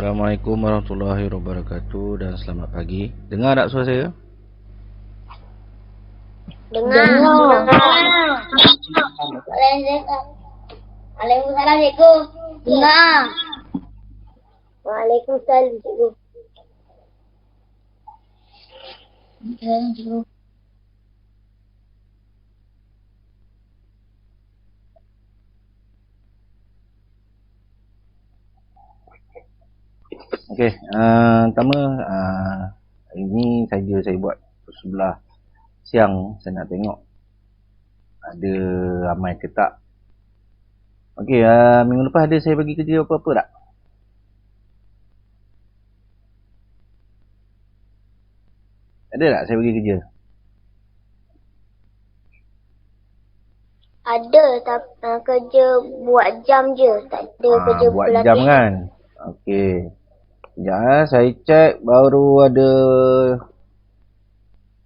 Assalamualaikum warahmatullahi wabarakatuh dan selamat pagi. Dengar tak suara saya? Dengar. Waalaikumsalam, cikgu. Dengar. Waalaikumsalam, cikgu. Cikgu. Okey, pertama ini saja saya buat sebelah siang. Saya nak tengok ada ramai ke tak. Okey, minggu lepas ada saya bagi kerja apa-apa tak? Ada tak saya bagi kerja? Ada, tapi kerja buat jam je. Tak ada kerja Buat pelatihan. jam kan? Okey. Sekejap saya cek baru ada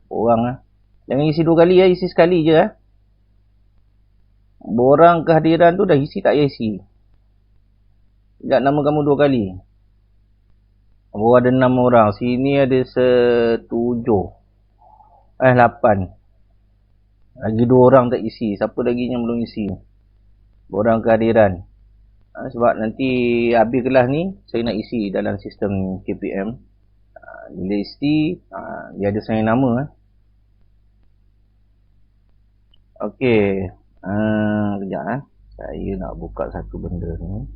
orang Jangan isi 2 kali isi sekali je Borang kehadiran tu dah isi tak payah isi. Sekejap nama kamu 2 kali. Ada 6 orang. Sini ada 7. 8. Lagi 2 orang tak isi. Siapa lagi yang belum isi? Borang kehadiran. Sebab nanti habis kelas ni, saya nak isi dalam sistem KPM. Bila isi, dia ada saya nama. Okey. Sekejap. Saya nak buka satu benda ni.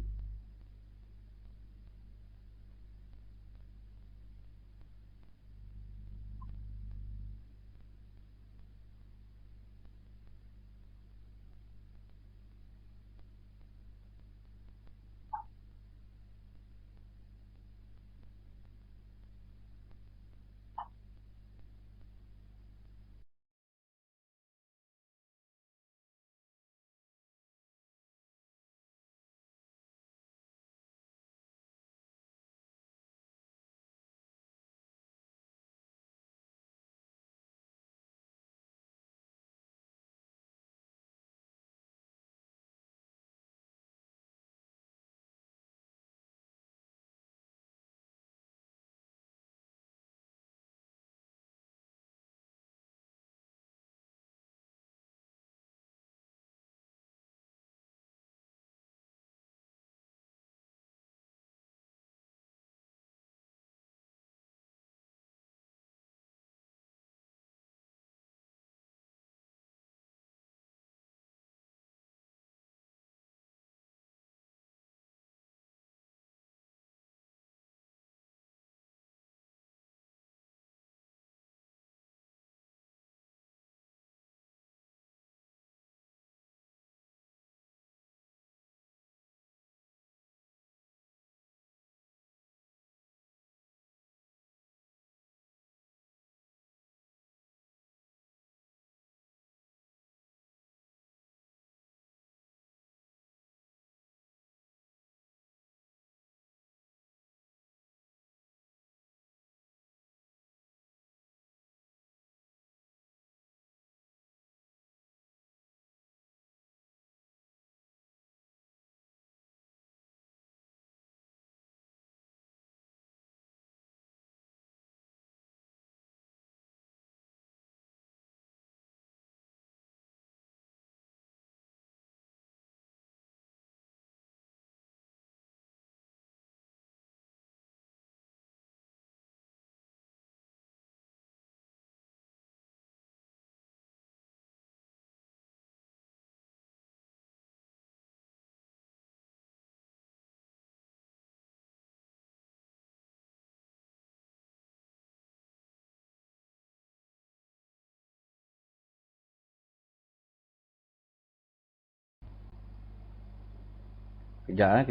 Kejap.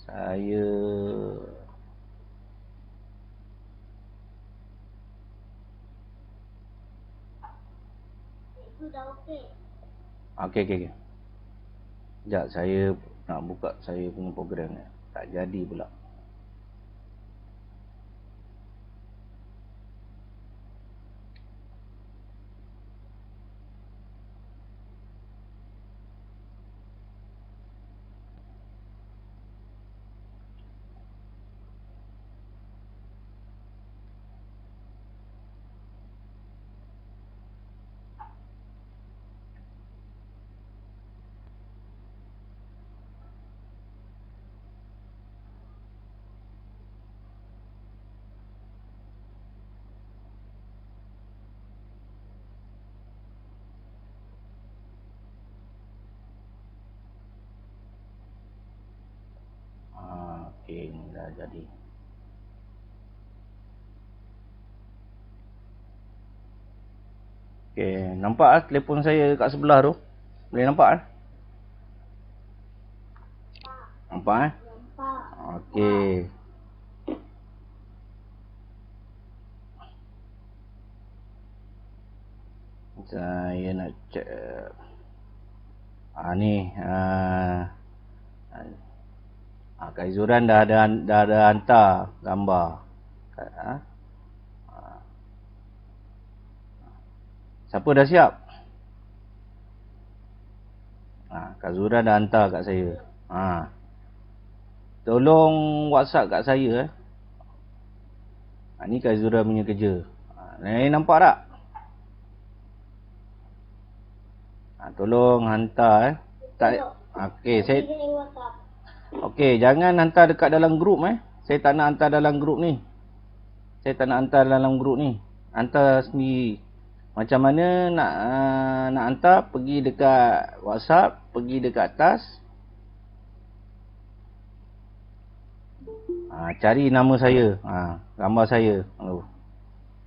Saya Itu dah okey. Okey. Sekejap saya nak buka saya punya program ni. Tak jadi pula. Ini dah jadi. Okey, nampak telefon saya kat sebelah tu? Boleh nampak Nampak Nampak. Okey. Saya nak check. Ni Kak Izuran dah ada hantar gambar. Siapa dah siap? Kak Zura dah hantar kat saya. Tolong WhatsApp kat saya. Ni Kak Zura punya kerja. Ni nampak tak? Tolong hantar Tak. Okey, Okey, jangan hantar dekat dalam grup Saya tak nak hantar dalam grup ni. Hantar sendiri. Macam mana nak hantar, pergi dekat WhatsApp, pergi dekat atas. Cari nama saya. Gambar saya.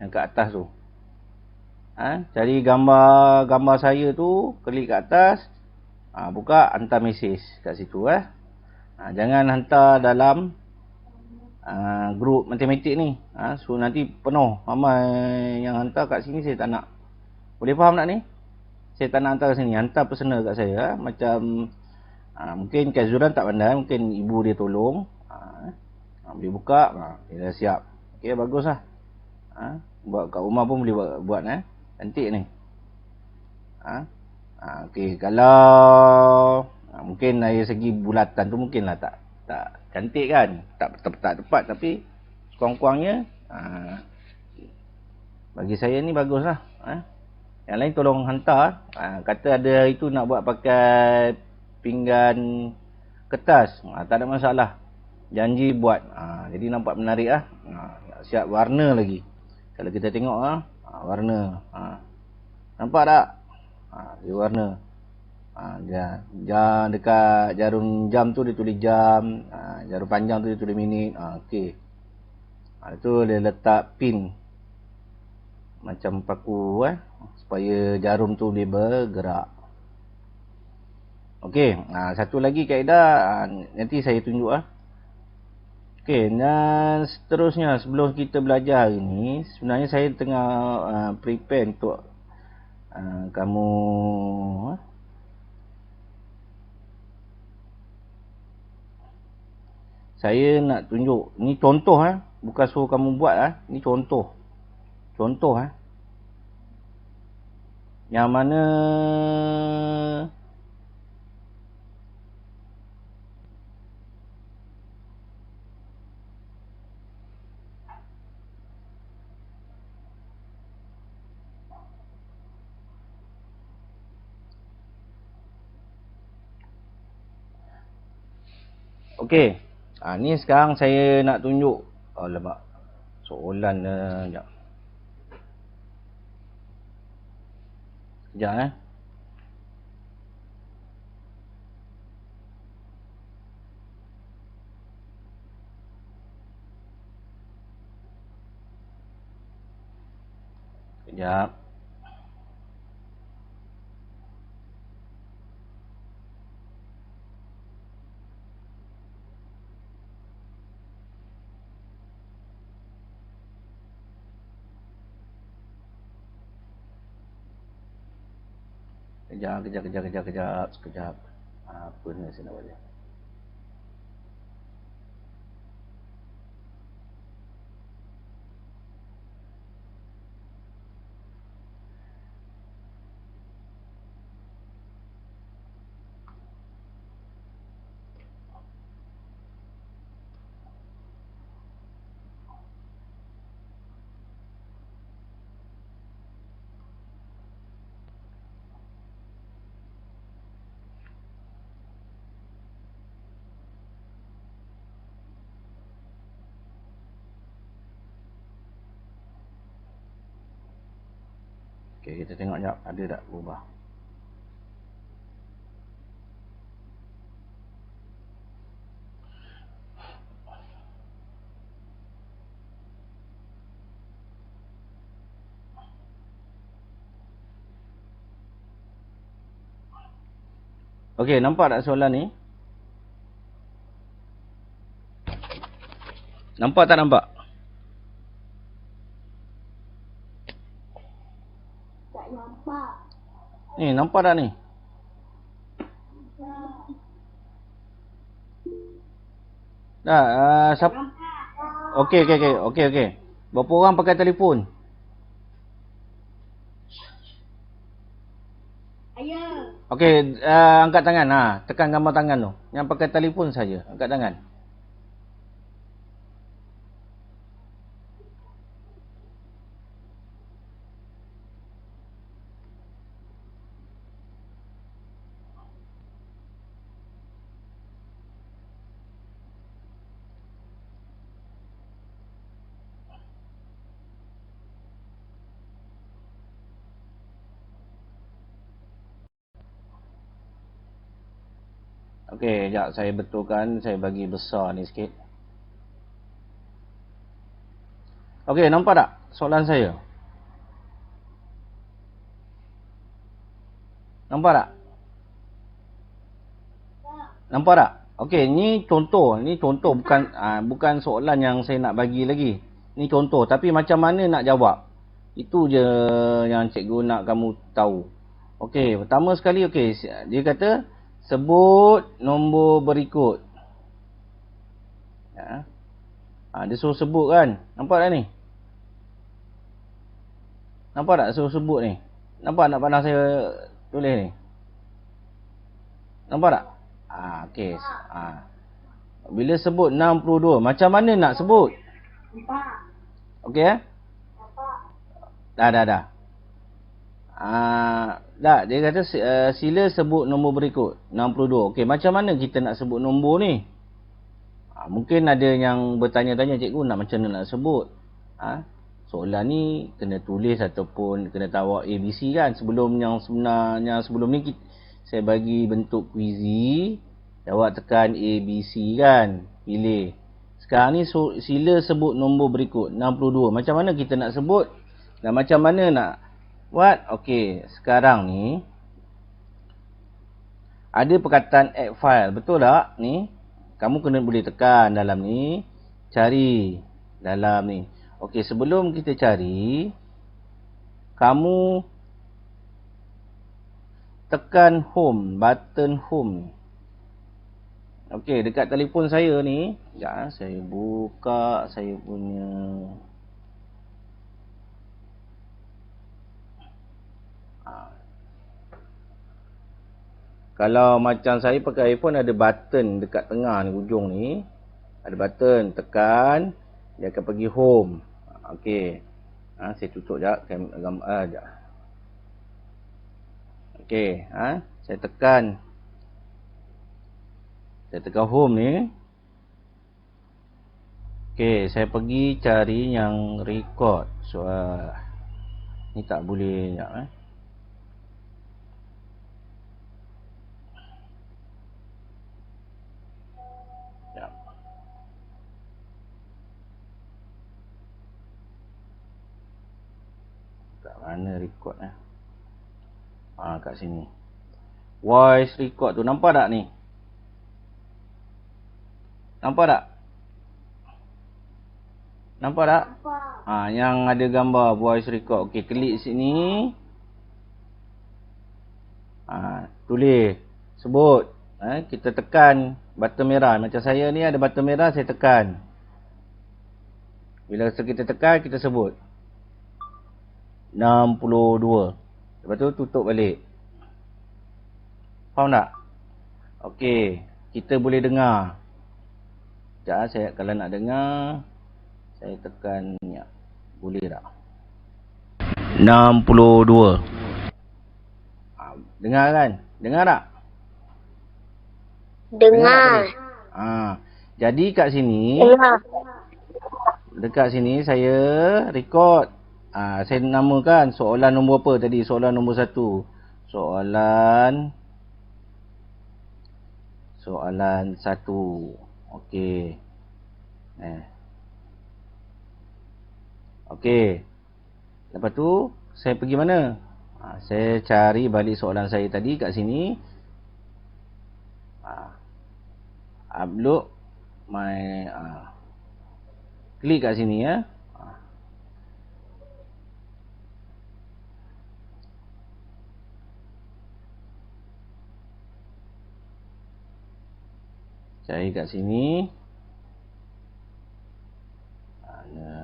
Yang kat atas tu. Cari gambar saya tu, klik kat atas. Buka, hantar mesej kat situ. Jangan hantar dalam grup matematik ni. So nanti penuh. Ramai yang hantar kat sini, saya tak nak. Boleh faham tak ni? Saya tak nak hantar kat sini. Hantar personal kat saya. Macam mungkin Kak Zuran tak pandai, mungkin ibu dia tolong. Boleh buka, dia dah siap. Okey, bagus lah. Buat kat rumah pun boleh buat cantik ni. Okey, kalau mungkin dari segi bulatan tu mungkinlah tak cantik kan, tak tepat, tapi kurang-kurangnya bagi saya ni bagus lah. Yang lain tolong hantar. Kata ada itu nak buat pakai pinggan kertas, tak ada masalah. Janji buat. Jadi nampak menarik lah. Siap warna lagi. Kalau kita tengok warna. Nampak tak? Dia warna. Dekat jarum jam tu dia tulis jam. Jarum panjang tu dia tulis minit. Okey. Itu dia letak pin. Macam paku supaya jarum tu dia bergerak. Okey. Satu lagi kaedah nanti saya tunjuk Okey, dan seterusnya sebelum kita belajar hari ni, sebenarnya saya tengah prepare untuk kamu saya nak tunjuk. Ni contoh bukan suruh kamu buat ni contoh. Contoh yang mana Okey. Ni sekarang saya nak tunjuk. Alamak. Soalan sekejap. Sekejap Sekejap. Sekejap. Apa ni saya nak buat? Okey, kita tengok sekejap ada tak berubah. Okey, nampak tak soalan ni? Nampak tak nampak? Tak nampak. Ni, nampak tak ni? Dah, siapa? Okey. Berapa orang pakai telefon? Ayah. Okey, angkat tangan. Tekan gambar tangan tu. Yang pakai telefon saja, angkat tangan. Okey, sekejap saya betulkan, saya bagi besar ni sikit. Okey, nampak tak soalan saya? Nampak tak? Nampak tak? Okey, ni contoh bukan soalan yang saya nak bagi lagi. Ni contoh, tapi macam mana nak jawab? Itu je yang cikgu nak kamu tahu. Okey, pertama sekali dia kata sebut nombor berikut. Ya. Dia suruh sebut kan? Nampak tak ni? Nampak tak suruh sebut ni? Nampak tak pandang saya tulis ni? Nampak tak? Okey. Bila sebut 62, macam mana nak sebut? Nampak. Okey Nampak. Dah. Dah, dia kata sila sebut nombor berikut. 62. Okey, macam mana kita nak sebut nombor ni? Mungkin ada yang bertanya-tanya, cikgu nak macam mana nak sebut? Soalan ni kena tulis ataupun kena tahu ABC kan? Sebelum sebelum ni saya bagi bentuk kuizi, jawab tekan ABC kan? Pilih. Sekarang ni sila sebut nombor berikut 62. Macam mana kita nak sebut dan macam mana nak buat? Okey, sekarang ni ada perkataan add file, betul tak ni? Kamu kena boleh tekan dalam ni, cari dalam ni. Okey, sebelum kita cari, kamu tekan home, button home. Okey, dekat telefon saya ni, sekejap saya buka saya punya. Kalau macam saya pakai iPhone, ada button dekat tengah ni, ujung ni. Ada button, tekan, dia akan pergi home. Okey. Saya tutup sekejap gambar sekejap. Okey, saya tekan home ni. Okey, saya pergi cari yang record. Ni tak boleh sekejap kat mana record kat sini. Voice record tu, nampak tak ni? Nampak tak? Nampak tak? Nampak. Yang ada gambar voice record. Okey, klik sini. Tulis, sebut. Kita tekan button merah. Macam saya ni ada button merah, saya tekan. Bila kita tekan, kita sebut 62. Lepas tu tutup balik. Faham tak? Okey, kita boleh dengar. Sekejap saya kalau nak dengar, saya tekan ni. Boleh tak? 62. Dengar kan? Dengar tak? Dengar. Jadi kat sini, Dengar. dekat sini saya record. Saya namakan soalan nombor apa tadi? Soalan nombor 1. Soalan 1. Okey. Okey. Lepas tu saya pergi mana? Saya cari balik soalan saya tadi kat sini. Upload my klik kat sini ya. Cari kat sini.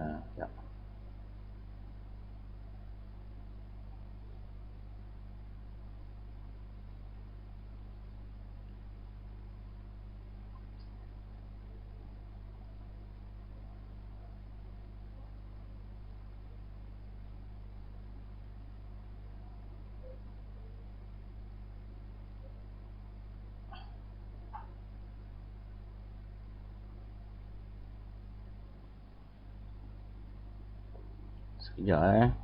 Sekejap. Sekejap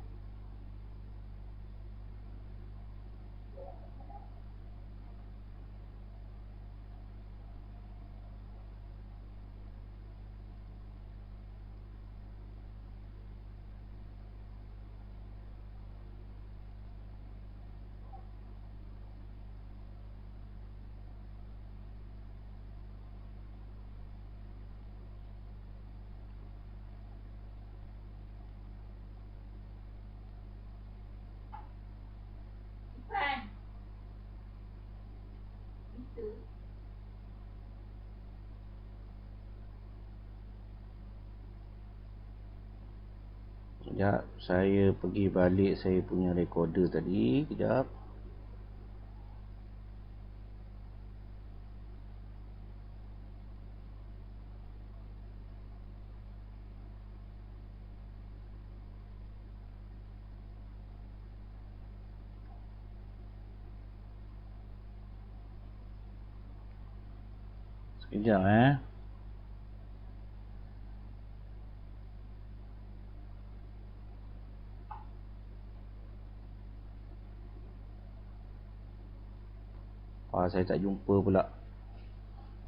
Sekejap, saya pergi balik saya punya recorder tadi. Sekejap. Sekejap saya tak jumpa pula.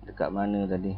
Dekat mana tadi?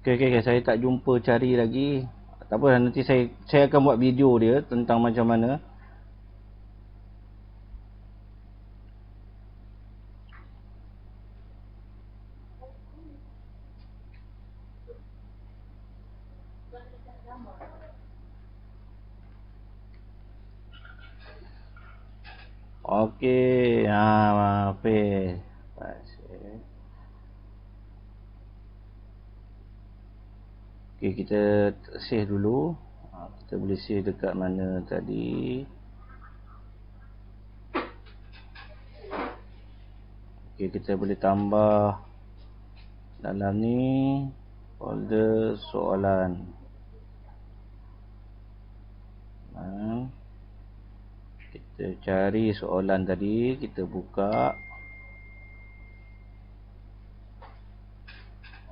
Okay, saya tak jumpa cari lagi. Tak apa, nanti saya akan buat video dia tentang macam mana. Okey, maaf. Okey, kita save dulu. Kita boleh save dekat mana tadi. Okey, kita boleh tambah dalam ni folder soalan. Kita cari soalan tadi, kita buka.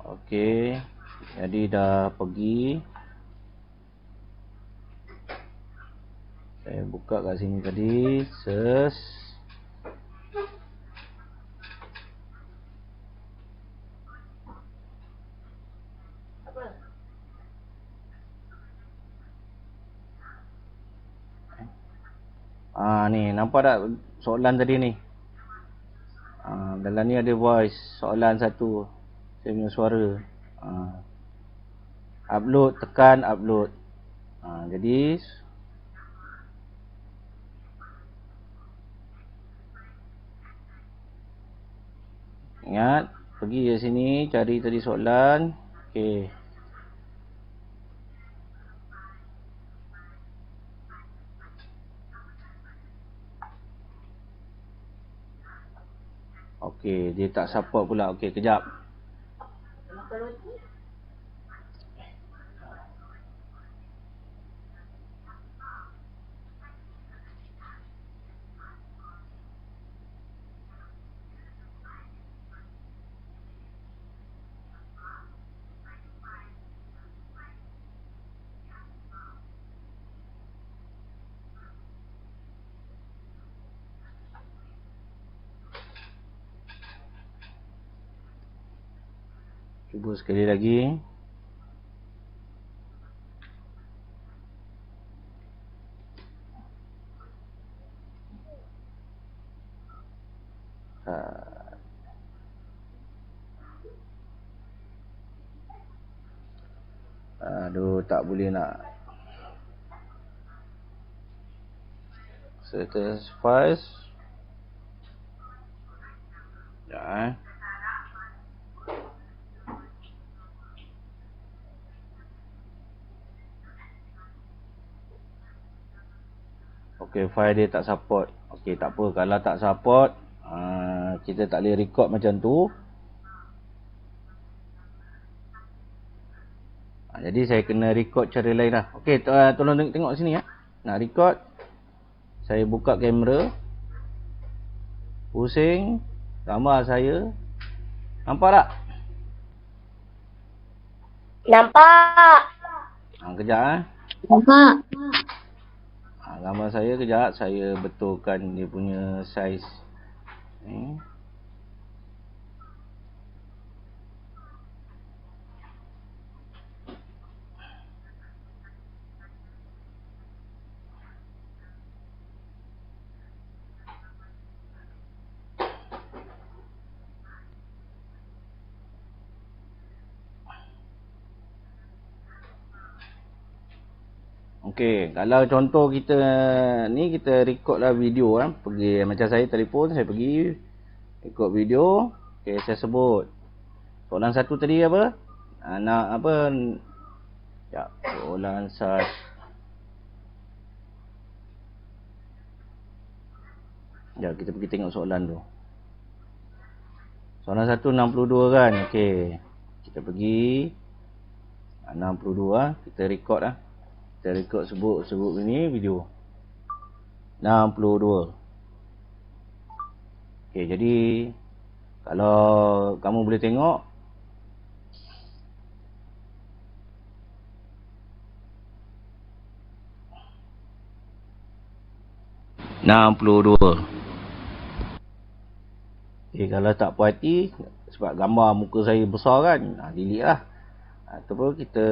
Okey, jadi dah pergi. Saya buka kat sini tadi, search. Ni nampak tak soalan tadi ni? Dalam ni ada voice, soalan satu. Saya punya suara. Upload, tekan upload. Jadi ingat, pergi ke sini, cari tadi soalan. Okey. Okey, dia tak support pula. Okey, kejap. Cuba sekali lagi. Aduh, tak boleh nak. Satisfies. Ya. Okey, file dia tak support. Okey, tak apa. Kalau tak support, kita tak boleh record macam tu. Jadi saya kena record cara lain lah. Okey, tolong tengok sini ya. Nak record, saya buka kamera, pusing gambar saya. Nampak tak? Nampak. Kejap Nampak. Gambar saya kejap, saya betulkan dia punya saiz ni. Okey, kalau contoh kita ni, kita record lah video kan. Pergi macam saya telefon, saya pergi record video. Okey, saya sebut soalan satu tadi apa? Nak apa? Ya, soalan satu. Ya, kita pergi tengok soalan tu. Soalan 1 62 kan. Okey. Kita pergi 62, kita record lah. Kita record sebut ini video 62. Okey, jadi kalau kamu boleh tengok, $62. Okay, kalau tak puas hati sebab gambar muka saya besar kan, delete lah. Ataupun kita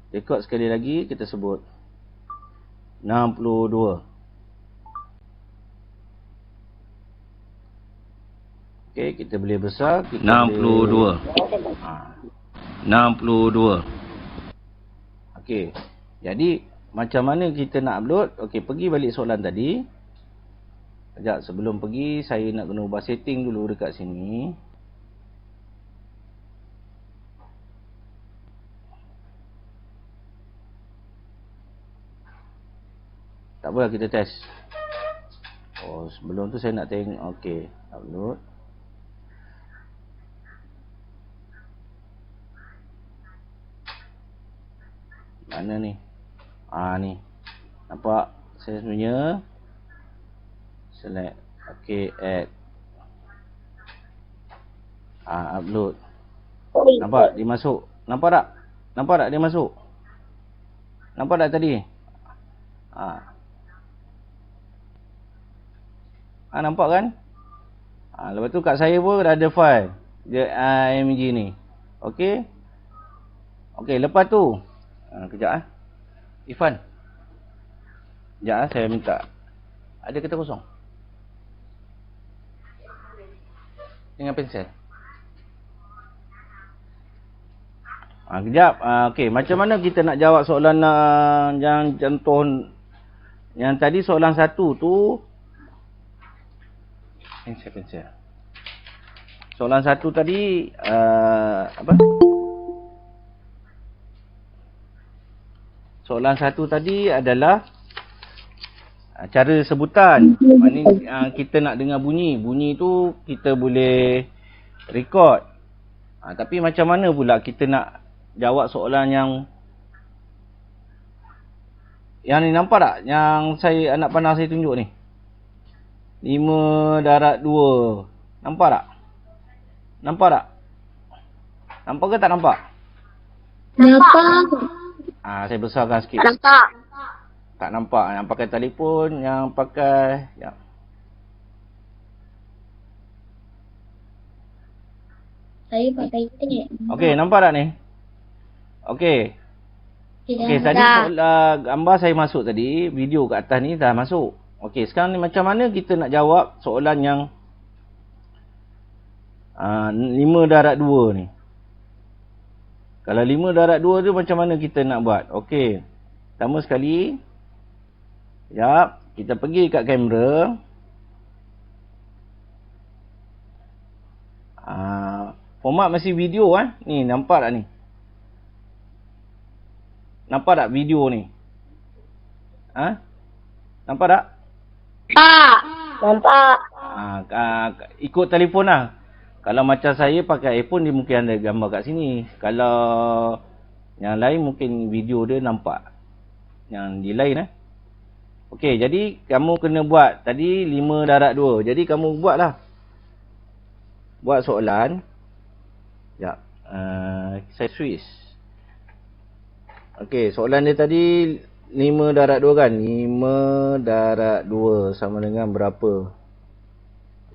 record sekali lagi, kita sebut 62. Okay, kita boleh besar, kita 62 boleh... 62. Okay, jadi macam mana kita nak upload? Okay, pergi balik soalan tadi. Sekejap, sebelum pergi, saya nak kena ubah setting dulu dekat sini. Tak apalah, kita test. Oh, sebelum tu saya nak tengok. Okey, upload. Mana ni? Ni. Nampak? Saya sebenarnya select. Okey, add. Upload. Nampak dia masuk? Nampak tak? Nampak tak dia masuk? Nampak tak tadi? Nampak kan? Lepas tu kat saya pun dah ada file dia img ni. Okey. Okey, lepas tu kejap Ifan. Kejap saya minta. Ada kertas kosong? Dengan pensel. Kejap. Okey, macam mana kita nak jawab soalan yang contoh yang tadi soalan satu tu? Pensel. Soalan satu tadi apa? Soalan satu tadi adalah cara sebutan. Maknanya kita nak dengar bunyi. Bunyi tu kita boleh record. Tapi macam mana pula kita nak jawab soalan yang ni, nampak tak? Yang saya anak panah saya tunjuk ni. 5/2. Nampak tak? Nampak tak? Nampak ke tak nampak? Nampak. Saya besarkan sikit. Nampak. Tak nampak. Yang pakai telefon, yang pakai... Ya. Saya pakai tab. Okey, nampak tak ni? Okey. Okey, tadi gambar saya masuk tadi, video kat atas ni dah masuk. Okey, sekarang ni macam mana kita nak jawab soalan yang 5 darab 2 ni? Kalau 5 darab 2 tu macam mana kita nak buat? Okey. Pertama sekali, sekejap, kita pergi kat kamera. Format masih video ni, nampak tak ni? Nampak tak video ni? Nampak tak? Nampak. Ikut telefon lah. Kalau macam saya pakai iPhone, dia mungkin ada gambar kat sini. Kalau yang lain mungkin video dia nampak. Yang di lain Okey, jadi kamu kena buat tadi 5 darab 2. Jadi kamu buatlah. Buat soalan. Sekejap. Saya switch. Okey, soalan dia tadi 5 darab 2 kan? 5 darab 2 sama dengan berapa?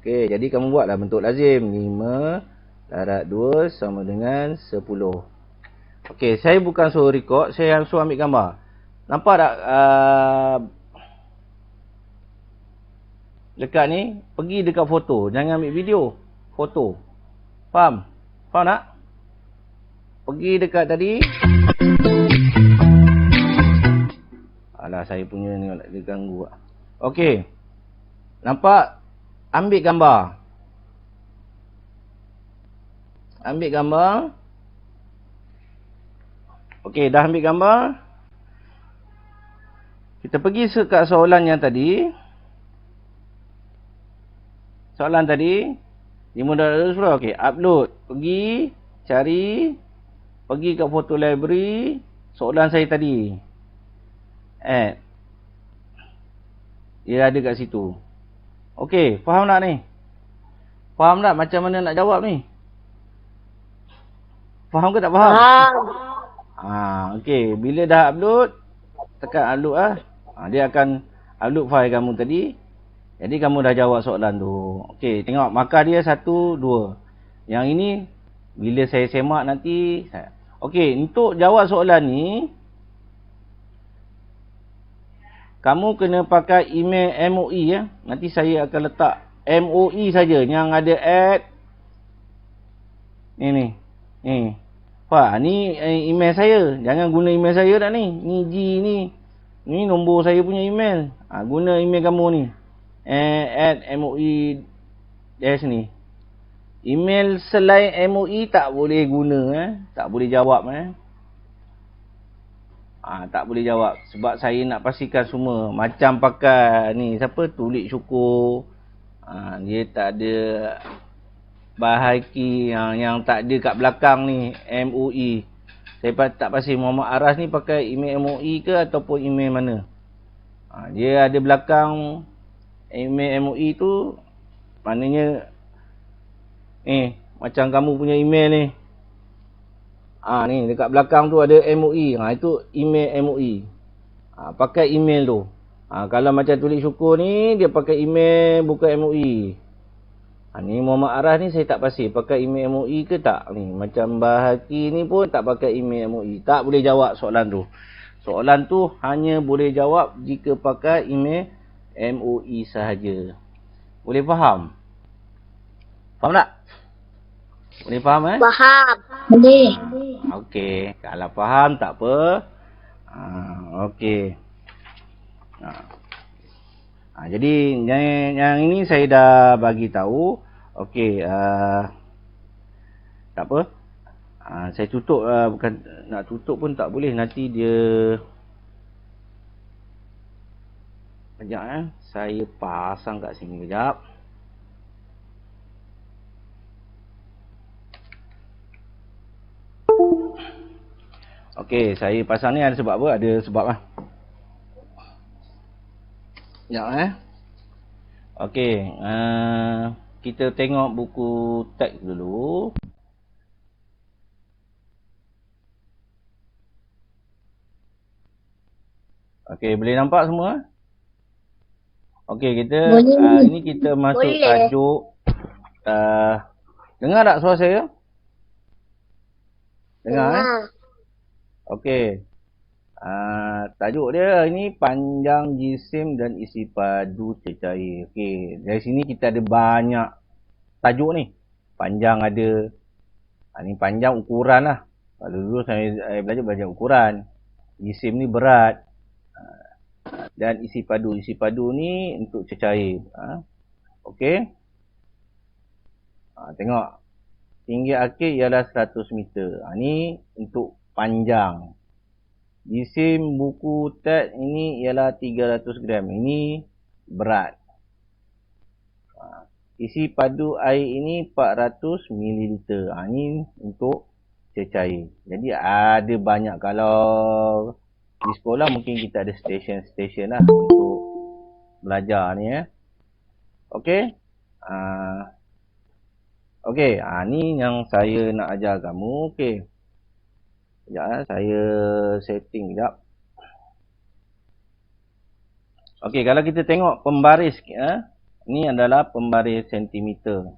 Okey, jadi kamu buatlah bentuk lazim. 5 darab 2 sama dengan 10. Okey, saya bukan suruh record, saya yang suruh ambil gambar. Nampak tak dekat ni? Pergi dekat foto, jangan ambil video. Foto. Faham? Faham tak? Pergi dekat tadi. Alah, saya punya ni dia ganggu. Okey. Nampak? Ambil gambar. Ambil gambar. Okey, dah ambil gambar. Kita pergi ke soalan yang tadi. Soalan tadi 5 darab 10. Okey, upload. Pergi cari, pergi kat foto library soalan saya tadi. Add. Dia ada kat situ. Okey, faham tak ni? Faham tak macam mana nak jawab ni? Faham ke tak faham? Okey, bila dah upload, tekan upload dia akan upload file kamu tadi. Jadi kamu dah jawab soalan tu. Okey, tengok markah dia 1, 2. Yang ini bila saya semak nanti. Okey, untuk jawab soalan ni, kamu kena pakai email MOE Nanti saya akan letak MOE saja yang ada add. Ni. Wah, ni email saya. Jangan guna email saya dah ni. Ni G ni. Ni nombor saya punya email. Guna email kamu ni. Add MOE dash ni. Email selain MOE tak boleh guna tak boleh jawab tak boleh jawab sebab saya nak pastikan semua macam pakai ni siapa tulis syukur. Dia tak ada bahaki yang tak ada kat belakang ni MOE. Saya tak pasti Muhammad Aras ni pakai email MOE ke ataupun email mana. Dia ada belakang email MOE tu maknanya macam kamu punya email ni. Ni dekat belakang tu ada MOE. Itu email MOE. Pakai email tu. Kalau macam tulis syukur ni dia pakai email bukan MOE. Ni Muhammad Aras ni saya tak pasti pakai email MOE ke tak ni. Macam Bahaki ni pun tak pakai email MOE. Tak boleh jawab soalan tu. Soalan tu hanya boleh jawab jika pakai email MOE sahaja. Boleh faham? Faham tak? Boleh faham Faham. Boleh. Okey, kalau faham tak apa. Okey. Jadi yang ini saya dah bagi tahu. Okey, tak apa. Saya tutup bukan nak tutup pun tak boleh nanti dia. Kejap saya pasang kat sini kejap. Okey, saya pasang ni ada sebab apa? Ada sebab lah. Sekejap Okey, kita tengok buku teks dulu. Okey, boleh nampak semua? Okey, kita ini kita masuk tajuk. Dengar tak suara saya? Dengar Okey. Tajuk dia ini panjang jisim dan isi padu cecair. Okey, dari sini kita ada banyak tajuk ni. Panjang ada. Ni panjang ukuran lah. Kalau dulu saya belajar ukuran. Jisim ni berat. Dan isi padu. Isi padu ni untuk cecair. Okey. Tengok. Tinggi akhir ialah 100 meter. Ni untuk panjang. Jisim buku teks ini ialah 300 gram. Ini berat. Isi padu air ini 400 ml. Ini untuk cecair. Jadi ada banyak. Kalau di sekolah mungkin kita ada stesen-stesen lah untuk belajar ni ya. Okey. Okey, ni yang saya nak ajar kamu. Okey. Sekejap saya setting sekejap. Okey, kalau kita tengok pembaris ni adalah pembaris sentimeter.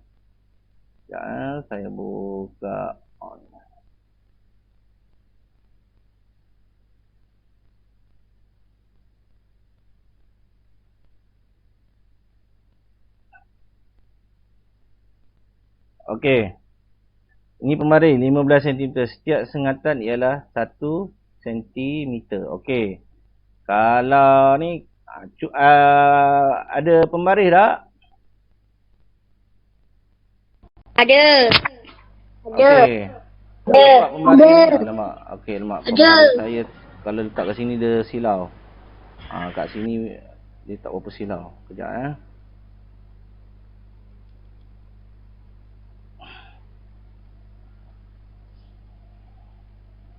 Sekejap saya buka on. Okey. Ini pembaris 15 cm. Setiap sengatan ialah 1 cm. Okey. Kalau ni ada pembaris tak? Ada. Okey. Ada. Lemak. Okey, lemak. Pembaris saya kalau letak kat sini dia silau. Kat sini dia tak berapa silau. Kejap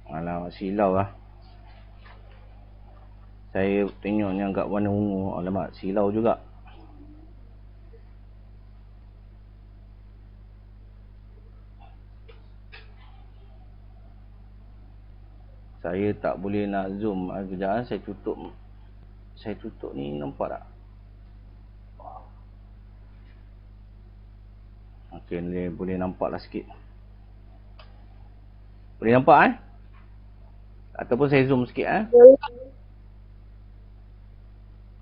Alamak, silau lah. Saya tengok yang kat warna ungu. Alamak, silau juga. Saya tak boleh nak zoom. Kejap saya tutup. Saya tutup ni, nampak tak? Okey, ni boleh nampak lah sikit. Boleh nampak Ataupun saya zoom sikit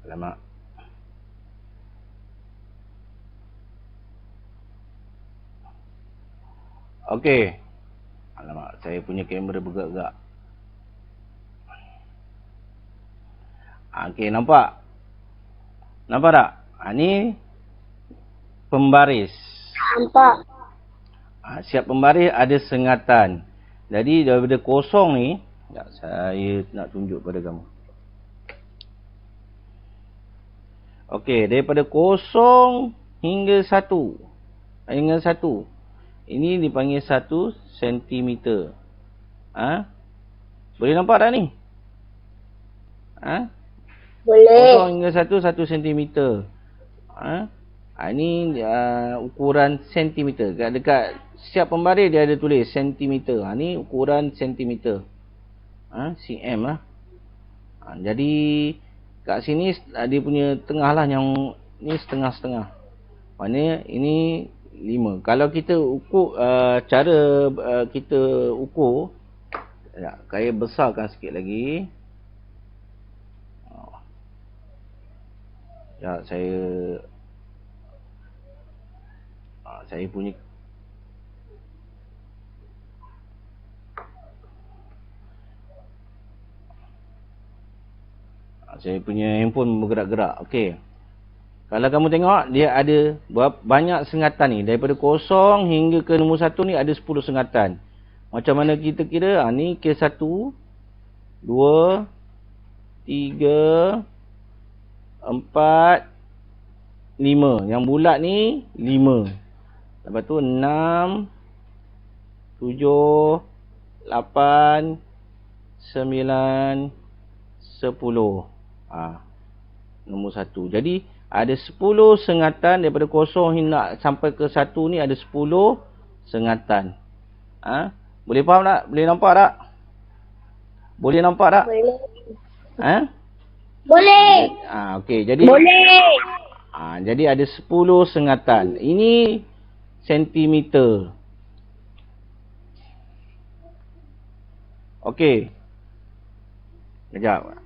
Alamak. Okey. Alamak, saya punya kamera bergerak-gerak. Okey, nampak? Nampak tak? Ni pembaris. Nampak. Siap pembaris ada sengatan. Jadi daripada kosong ni, saya nak tunjuk pada kamu. Okey, daripada kosong hingga 1. Hingga 1. Ini dipanggil 1 cm. Boleh nampak tak ni? Boleh. Kosong hingga 1 cm. Ini ukuran sentimeter. Dekat siap pembaris dia ada tulis sentimeter. Ni ukuran sentimeter. cm lah. Jadi kat sini dia punya tengah lah, yang ni setengah-setengah. Maknanya ini 5. Kalau kita ukur cara kita ukur, saya besarkan sikit lagi. Saya punya handphone bergerak-gerak. Okey. Kalau kamu tengok, dia ada banyak sengatan ni. Daripada kosong hingga ke nombor 1 ni ada 10 sengatan. Macam mana kita kira? Ni ke 1, 2, 3, 4, 5. Yang bulat ni 5. Lepas tu 6, 7, 8, 9, 10. Nombor 1. Jadi ada 10 sengatan daripada kosong hingga sampai ke 1 ni, ada 10 sengatan. Boleh faham tak? Boleh nampak tak? Boleh nampak tak? Boleh. Boleh. Okey, jadi Boleh. Jadi ada 10 sengatan. Ini sentimeter. Okey. Sekejap.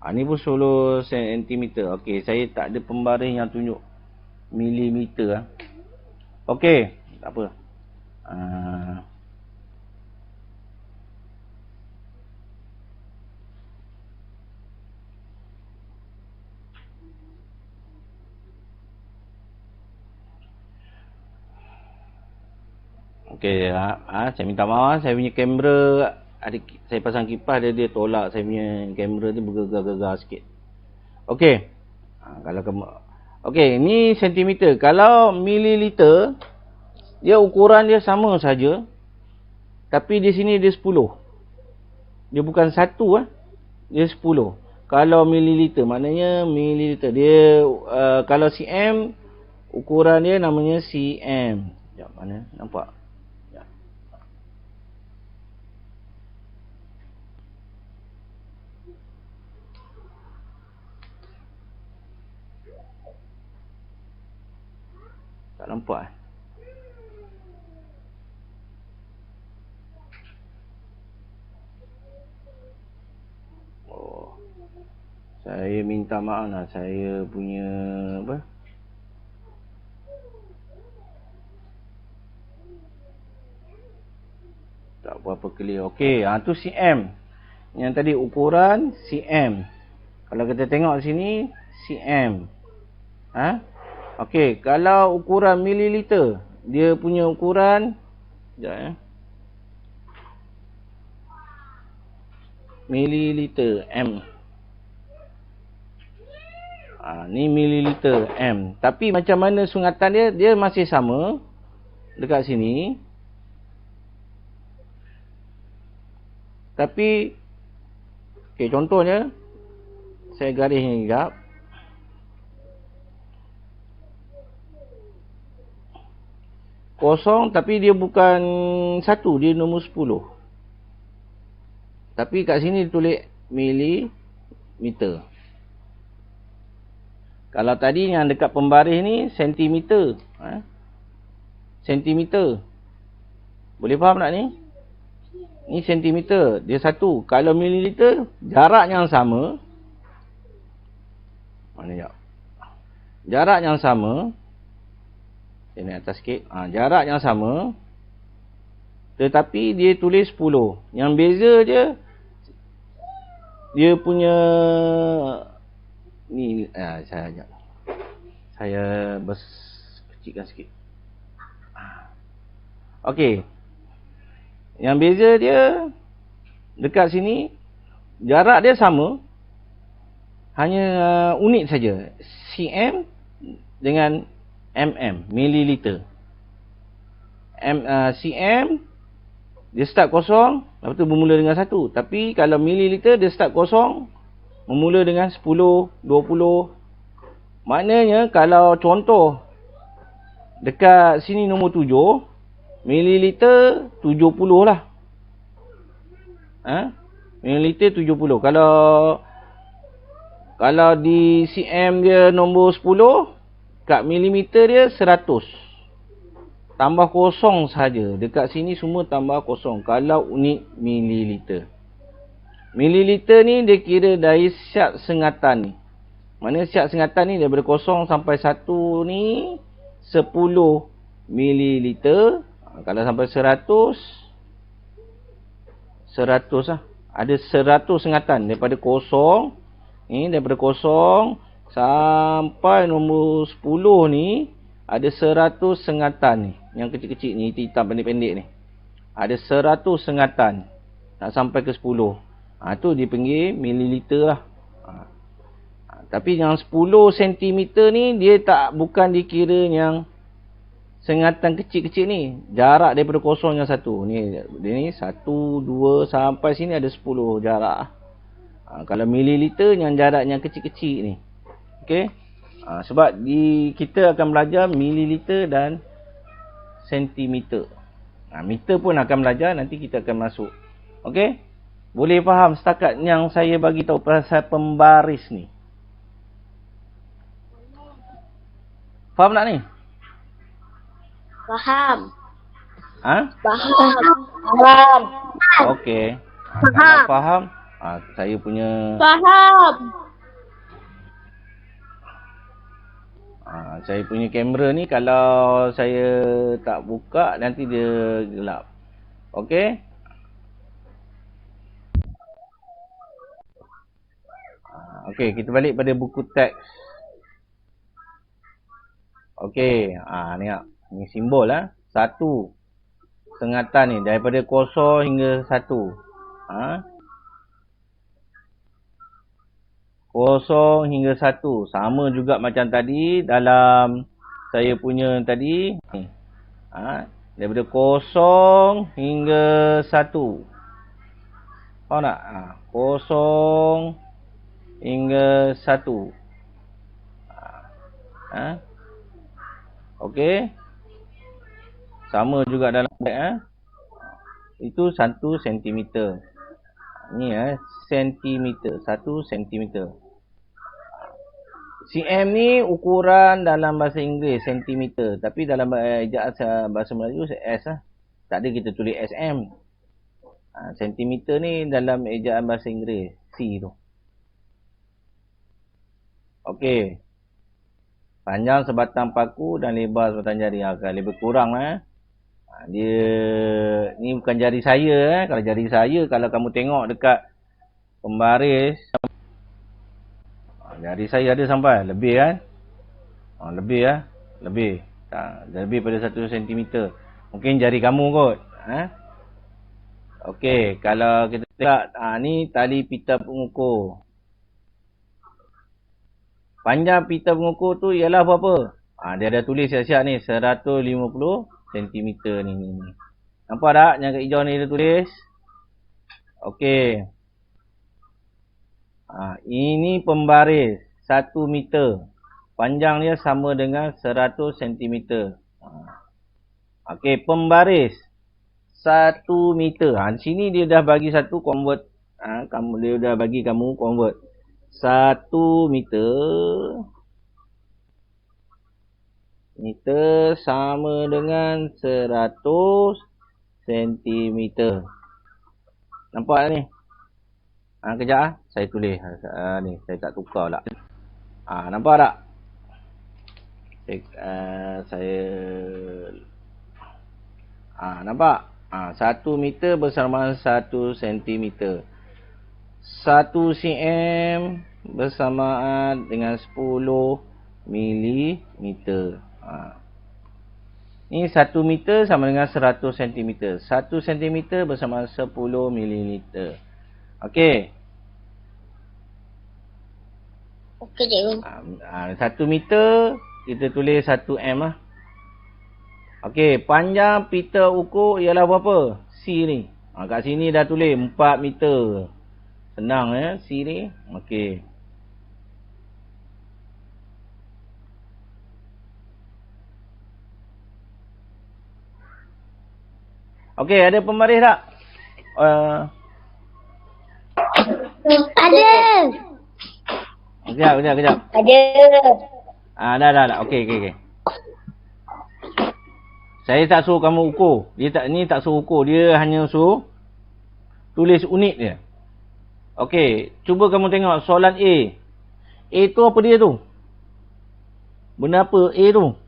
Ni pun 10 cm. Okey, saya tak ada pembaris yang tunjuk milimeter. Okey, tak apa. Okey, saya minta maaf, saya punya kamera saya pasang kipas dia tolak saya punya kamera tu bergegar-gegar sikit. Okey. Kalau kamu okey, ni sentimeter. Kalau mililiter dia ukuran dia sama saja. Tapi di sini dia 10. Dia bukan 1 dia 10. Kalau mililiter maknanya mililiter dia kalau cm ukuran dia namanya cm. Sekejap, mana nampak? Tak nampak Oh. Saya minta maaf lah, saya punya apa? Tak berapa clear. Okey, tu cm. Yang tadi ukuran cm. Kalau kita tengok sini cm. Okey, kalau ukuran mililiter, dia punya ukuran mililiter m. Ni mililiter m. Tapi macam mana sungatan dia? Dia masih sama dekat sini. Tapi okey, contohnya saya garis ni sekejap. Kosong tapi dia bukan 1, dia nombor 10. Tapi kat sini ditulis milimeter. Kalau tadi yang dekat pembaris ni sentimeter. Sentimeter. Boleh faham tak ni? Ni sentimeter, dia 1. Kalau mililiter, jarak yang sama. Mana jap? Jarak yang sama. Saya naik atas sikit. Jarak yang sama. Tetapi dia tulis 10. Yang beza dia punya ni saya kecilkan sikit. Okey. Yang beza dia dekat sini jarak dia sama. Hanya unit saja. cm dengan mm, mililiter. cm dia start kosong, lepas tu bermula dengan 1. Tapi kalau mililiter dia start kosong, bermula dengan 10, 20. Maknanya kalau contoh dekat sini nombor 7, mililiter 70 lah. Mililiter 70. Kalau di cm dia nombor 10, kat milimeter dia 100. Tambah kosong saja. Dekat sini semua tambah kosong. Kalau unit mililiter. Mililiter ni dia kira dari siap sengatan ni. Mana siap sengatan ni daripada kosong sampai 1 ni 10 mililiter. Kalau sampai 100 lah. Ada 100 sengatan daripada kosong. Ni daripada kosong sampai nombor 10 ni ada 100 sengatan ni. Yang kecil-kecil ni, hitam pendek-pendek ni. Ada 100 sengatan. Nak sampai ke 10. Tu dipanggil mililiter lah. Tapi yang 10 cm ni dia bukan dikira yang sengatan kecil-kecil ni. Jarak daripada kosong yang 1. Ni 1, 2 sampai sini ada 10 jarak. Kalau mililiter yang jaraknya kecil-kecil ni. Okey. Sebab kita akan belajar mililiter dan sentimeter. Meter pun akan belajar, nanti kita akan masuk. Okey? Boleh faham setakat yang saya bagi tahu pasal pembaris ni? Faham tak ni? Faham. Ha? Faham. Okey. Faham. Kalau faham, saya punya Faham. saya punya kamera ni kalau saya tak buka nanti dia gelap. Okey? Okey, kita balik pada buku teks. Okey, ni nak. Ni simbol lah. 1. Sengatan ni daripada 0 hingga 1. 0 hingga 1. Sama juga macam tadi dalam saya punya tadi. Daripada 0 hingga 1. Faham tak? 0 hingga 1. Okey. Sama juga dalam itu 1 cm. Ni sentimeter, 1 cm. cm ni ukuran dalam bahasa Inggeris sentimeter, tapi dalam ejaan bahasa Melayu S lah. Tak ada kita tulis sm. Sentimeter ni dalam ejaan bahasa Inggeris C tu. Okey. Panjang sebatang paku dan lebar sebatang jari. Lebih kurang lah. Dia ni bukan jari saya. Kalau jari saya, kalau kamu tengok dekat pembaris, jari saya ada sampai lebih kan. Lebih lah. Lebih. Lebih pada 1 cm. Mungkin jari kamu kot. Okey. Kalau kita tengok, ni tali pita pengukur. Panjang pita pengukur tu ialah berapa? Dia ada tulis siap-siap ni. 150 cm ni. Nampak tak? Yang kat hijau ni dia tulis. Okey. Ini pembaris. 1 meter. Panjang dia sama dengan 100 cm. Okey. Pembaris. 1 meter. Di sini dia dah bagi satu convert. Dia dah bagi kamu convert. 1 meter sama dengan 100 cm. Nampak ni? Kejap saya tulis. Ni saya tak tukar lah. Nampak tak? Nampak? 1 meter bersamaan 1 cm. 1 cm bersamaan dengan 10 mm. Ni 1 meter sama dengan 100 cm. 1 cm bersamaan 10 mm. Okey. Okey, cikgu. 1 meter kita tulis 1 m lah. Okey, panjang pita ukur ialah berapa? C ni. Kat sini dah tulis 4 meter. Senang C ni. Okey. Okey, ada pembaris tak? Ada. Kejap. Ada. Dah. Okey. Saya tak suruh kamu ukur. Ni tak suruh ukur. Dia hanya suruh tulis unit dia. Okey, cuba kamu tengok soalan A. A tu apa dia tu? Benda apa A tu?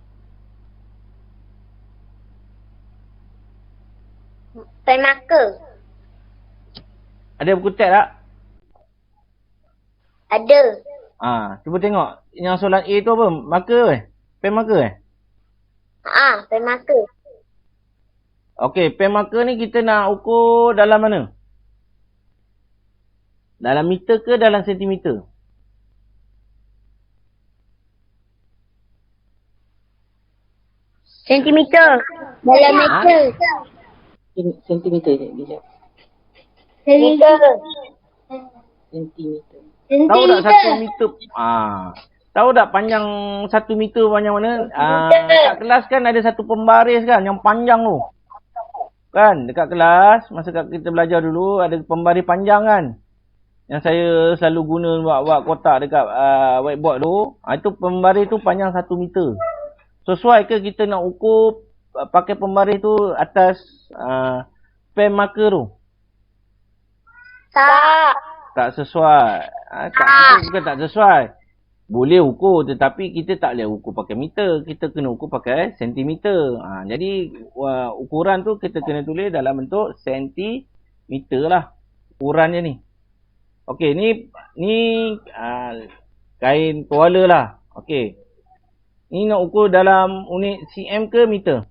Pen marker. Ada buku teks tak? Ada. Cuba tengok. Yang soalan A tu apa? Marker Pen marker Pen marker. Okey, pen marker ni kita nak ukur dalam mana? Dalam meter ke dalam sentimeter? Sentimeter. Dalam meter. Sentimeter je, bijak. Sentimeter. Sentimeter. Tahu tak 1 meter? Tahu tak panjang 1 meter panjang mana? Kat kelas kan ada satu pembaris kan yang panjang tu. Kan dekat kelas masa kita belajar dulu ada pembaris panjang kan. Yang saya selalu guna buat kotak dekat whiteboard tu. Itu pembaris tu panjang 1 meter. Sesuai ke kita nak ukur pakai pembaris tu atas pen marker tu? Tak. Tak sesuai. Bukan tak sesuai. Boleh ukur tetapi kita tak boleh ukur pakai meter. Kita kena ukur pakai sentimeter. Jadi ukuran tu kita kena tulis dalam bentuk sentimeter lah. Ukurannya ni. Okey, ni kain tuala lah. Okey. Ni nak ukur dalam unit cm ke meter?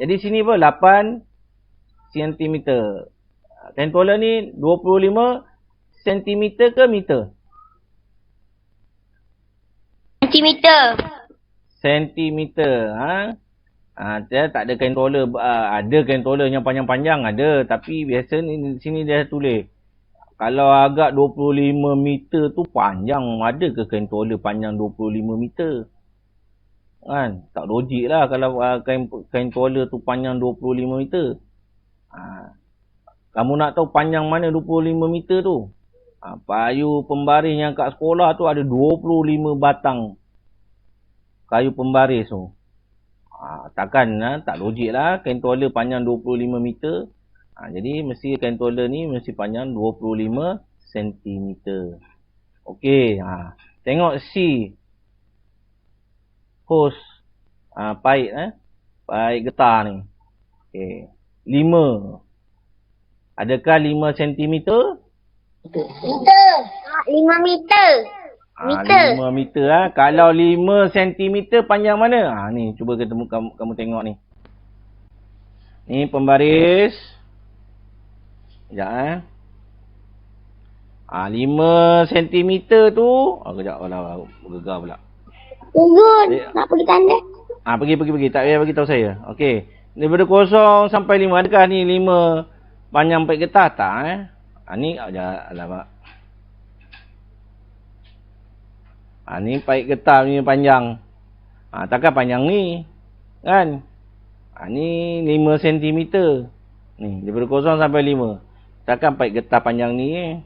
Jadi sini apa? 8 cm. Kain tuala ni 25 cm ke meter? Sentimeter. Sentimeter. Dia tak ada kain tuala. Ada kain tuala yang panjang-panjang ada. Tapi biasa ni sini dia tulis. Kalau agak 25 meter tu panjang. Ada ke kain tuala panjang 25 meter? Kan? Tak logik lah kalau kain tuala tu panjang 25 meter. Kamu nak tahu panjang mana 25 meter tu? Kayu pembaris yang kat sekolah tu ada 25 batang. Kayu pembaris tu. Takkan tak logik lah kain tuala panjang 25 meter. Jadi mesti kain tuala ni mesti panjang 25 cm. Okey, tengok C. Hos pait pait getah ni. Okey. 5. Adakah 5 cm? Meter. 5 meter. Meter. 5 meter Kalau 5 cm panjang mana? Ni cuba kamu tengok ni. Ni pembaris. Sekejap 5 cm tu. Kejap gegar pula. Tunggu. Nak pergi tanda. Pergi. Tak payah bagi tahu saya. Okey. Daripada 0 sampai 5. Adakah ni 5 panjang pait getah? Tak ni alamak. Ni pait getah punya panjang. Takkan panjang ni. Kan? Ni 5 cm. Ni daripada 0 sampai 5. Takkan pait getah panjang ni.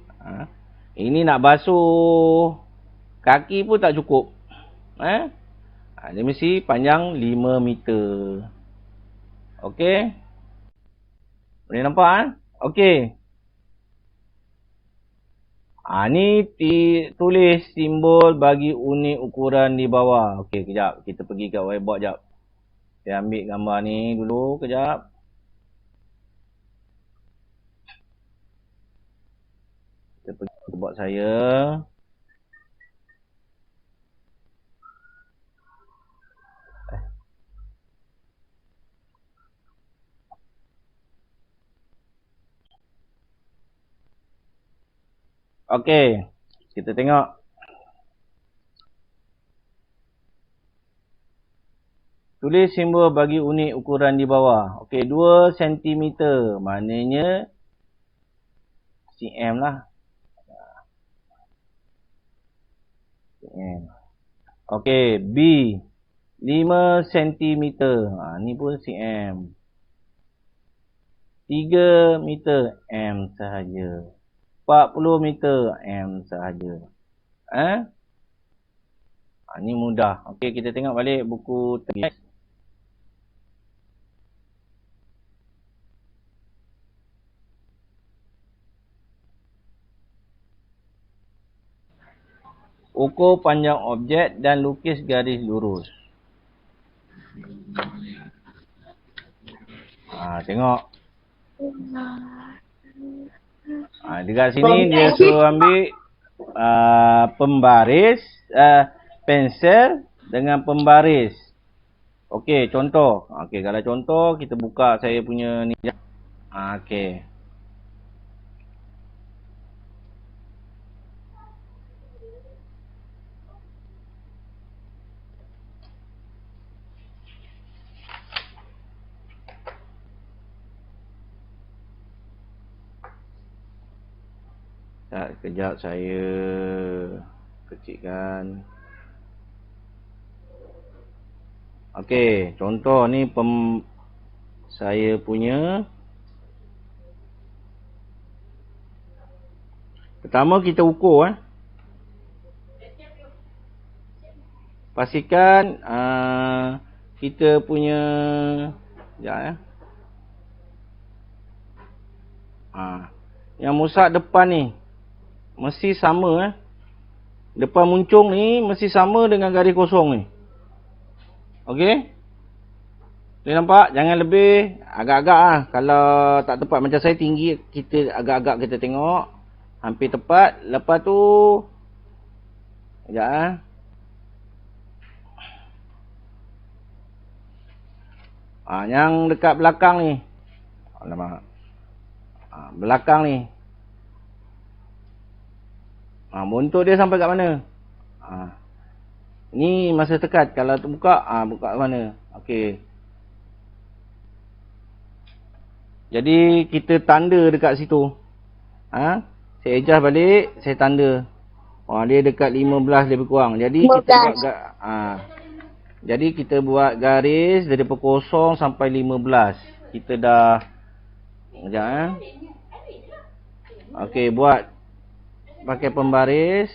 Ini nak basuh kaki pun tak cukup. Dia mesti panjang 5 meter. Okey. Boleh nampak Okey. Ni tulis simbol bagi unit ukuran di bawah. Okey, kejap. Kita pergi kat whiteboard jap. Saya ambil gambar ni dulu kejap. Kita pergi ke whiteboard saya. Okey, kita tengok. Tulis simbol bagi unit ukuran di bawah. Okey, 2 cm. Maknanya cm lah. cm. Okey, B 5 cm. Ni pun cm. 3 meter m sahaja. 40 meter m sahaja. Ni mudah. Okey, kita tengok balik buku teks. Ukur panjang objek dan lukis garis lurus. Tengok. Dekat sini dia suruh ambil pembaris, pensel dengan pembaris. Okey, contoh. Okey, kalau contoh kita buka saya punya ni. Okey. Kejap saya kecilkan. Okey, contoh ni saya punya. Pertama kita ukur Pastikan kita punya sekejap yang musak depan ni mesti sama depan muncung ni mesti sama dengan garis kosong ni. Okey? Boleh nampak? Jangan lebih agak-agak Kalau tak tepat macam saya tinggi, kita agak-agak kita tengok hampir tepat. Lepas tu sekejap yang dekat belakang ni. Alamak. Belakang ni. Buntut dia sampai kat mana? Ni masa tekat. Kalau terbuka, buka kat mana? Okey. Jadi kita tanda dekat situ. Saya adjust balik, saya tanda. Dia dekat 15 lebih kurang. Jadi 15. kita buat jadi kita buat garis daripada 0 sampai 15. Kita dah sekejap Okey, buat pakai pembaris.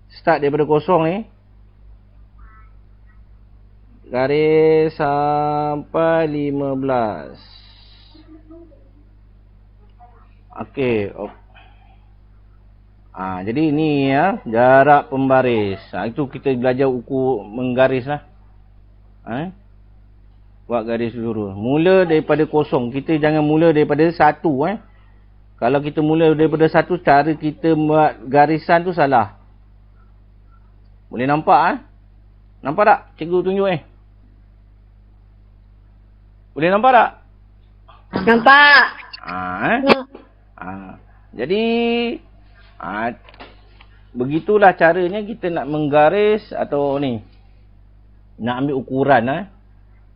Start daripada 0 ni. Garis sampai 15. Okey. Jadi ni jarak pembaris. Itu kita belajar ukur menggaris lah. Buat garis dulu. Mula daripada 0. Kita jangan mula daripada 1. Kalau kita mula daripada 1, cara kita buat garisan tu salah. Boleh nampak Nampak tak? Cikgu tunjuk Boleh nampak tak? Nampak. Jadi begitulah caranya kita nak menggaris atau ni. Nak ambil ukuran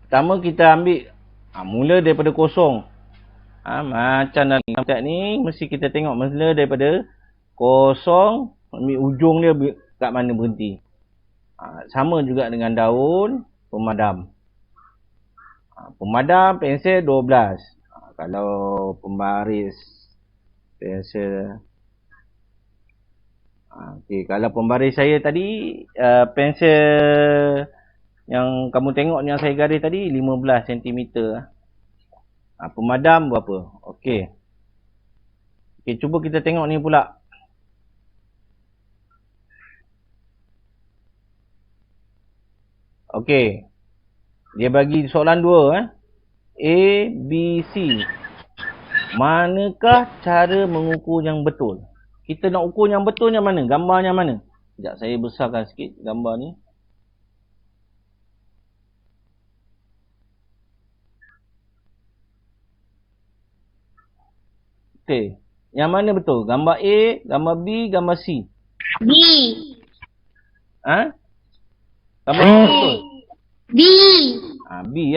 Pertama kita ambil mula daripada 0. Macam dalam ni mesti kita tengok mula daripada 0 ambil ujung dia kat mana berhenti. Sama juga dengan daun pemadam. Pemadam pensel 12. Kalau pembaris pensel okey, kalau pembaris saya tadi pensel yang kamu tengok yang saya garis tadi 15 cm. Pemadam berapa? Okey. Okey, cuba kita tengok ni pula. Okey. Dia bagi soalan 2 A, B, C. Manakah cara mengukur yang betul? Kita nak ukur yang betul yang mana? Gambar yang mana? Sekejap saya besarkan sikit gambar ni. Okey. Yang mana betul? Gambar A, gambar B, gambar C? B. Gambar A betul? B. B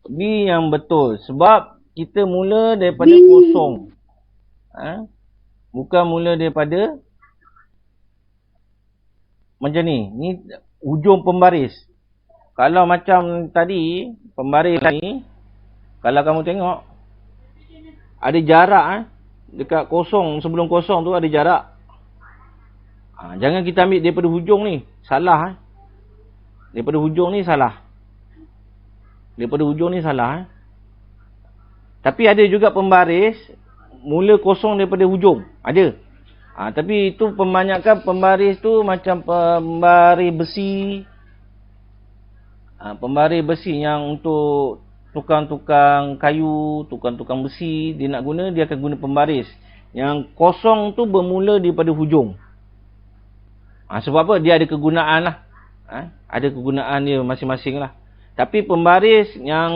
B yang betul. Sebab kita mula daripada 0. Bukan mula daripada macam ni. Ni ujung pembaris. Kalau macam tadi, pembaris ni, kalau kamu tengok, ada jarak dekat 0, sebelum 0 tu ada jarak. Jangan kita ambil daripada hujung ni. Salah Daripada hujung ni salah. Daripada hujung ni salah. Tapi ada juga pembaris mula 0 daripada hujung. Ada. Tapi itu kebanyakan pembaris tu macam pembaris besi. Pembaris besi yang untuk tukang-tukang kayu, tukang-tukang besi, dia nak guna, dia akan guna pembaris. Yang 0 tu bermula daripada hujung. Sebab apa? Dia ada kegunaan lah. Ada kegunaan dia masing-masing lah. Tapi pembaris yang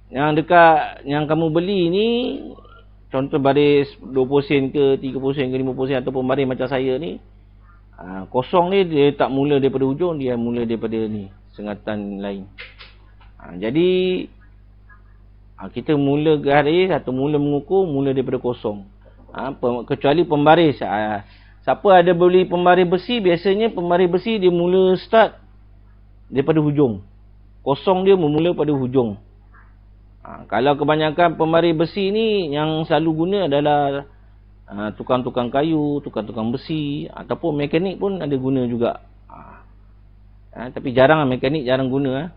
dekat yang kamu beli ni, contoh baris 20 sen ke 30 sen ke 50 sen atau pembaris macam saya ni, 0 ni dia tak mula daripada hujung, dia mula daripada ni, sengatan lain. Jadi kita mula garis atau mula mengukur mula daripada 0. Kecuali pembaris. Siapa ada beli pembaris besi, biasanya pembaris besi dia mula start daripada hujung. 0 dia bermula pada hujung. Kalau kebanyakan pembaris besi ni yang selalu guna adalah tukang-tukang kayu, tukang-tukang besi ataupun mekanik pun ada guna juga. Tapi jarang lah, mekanik jarang guna.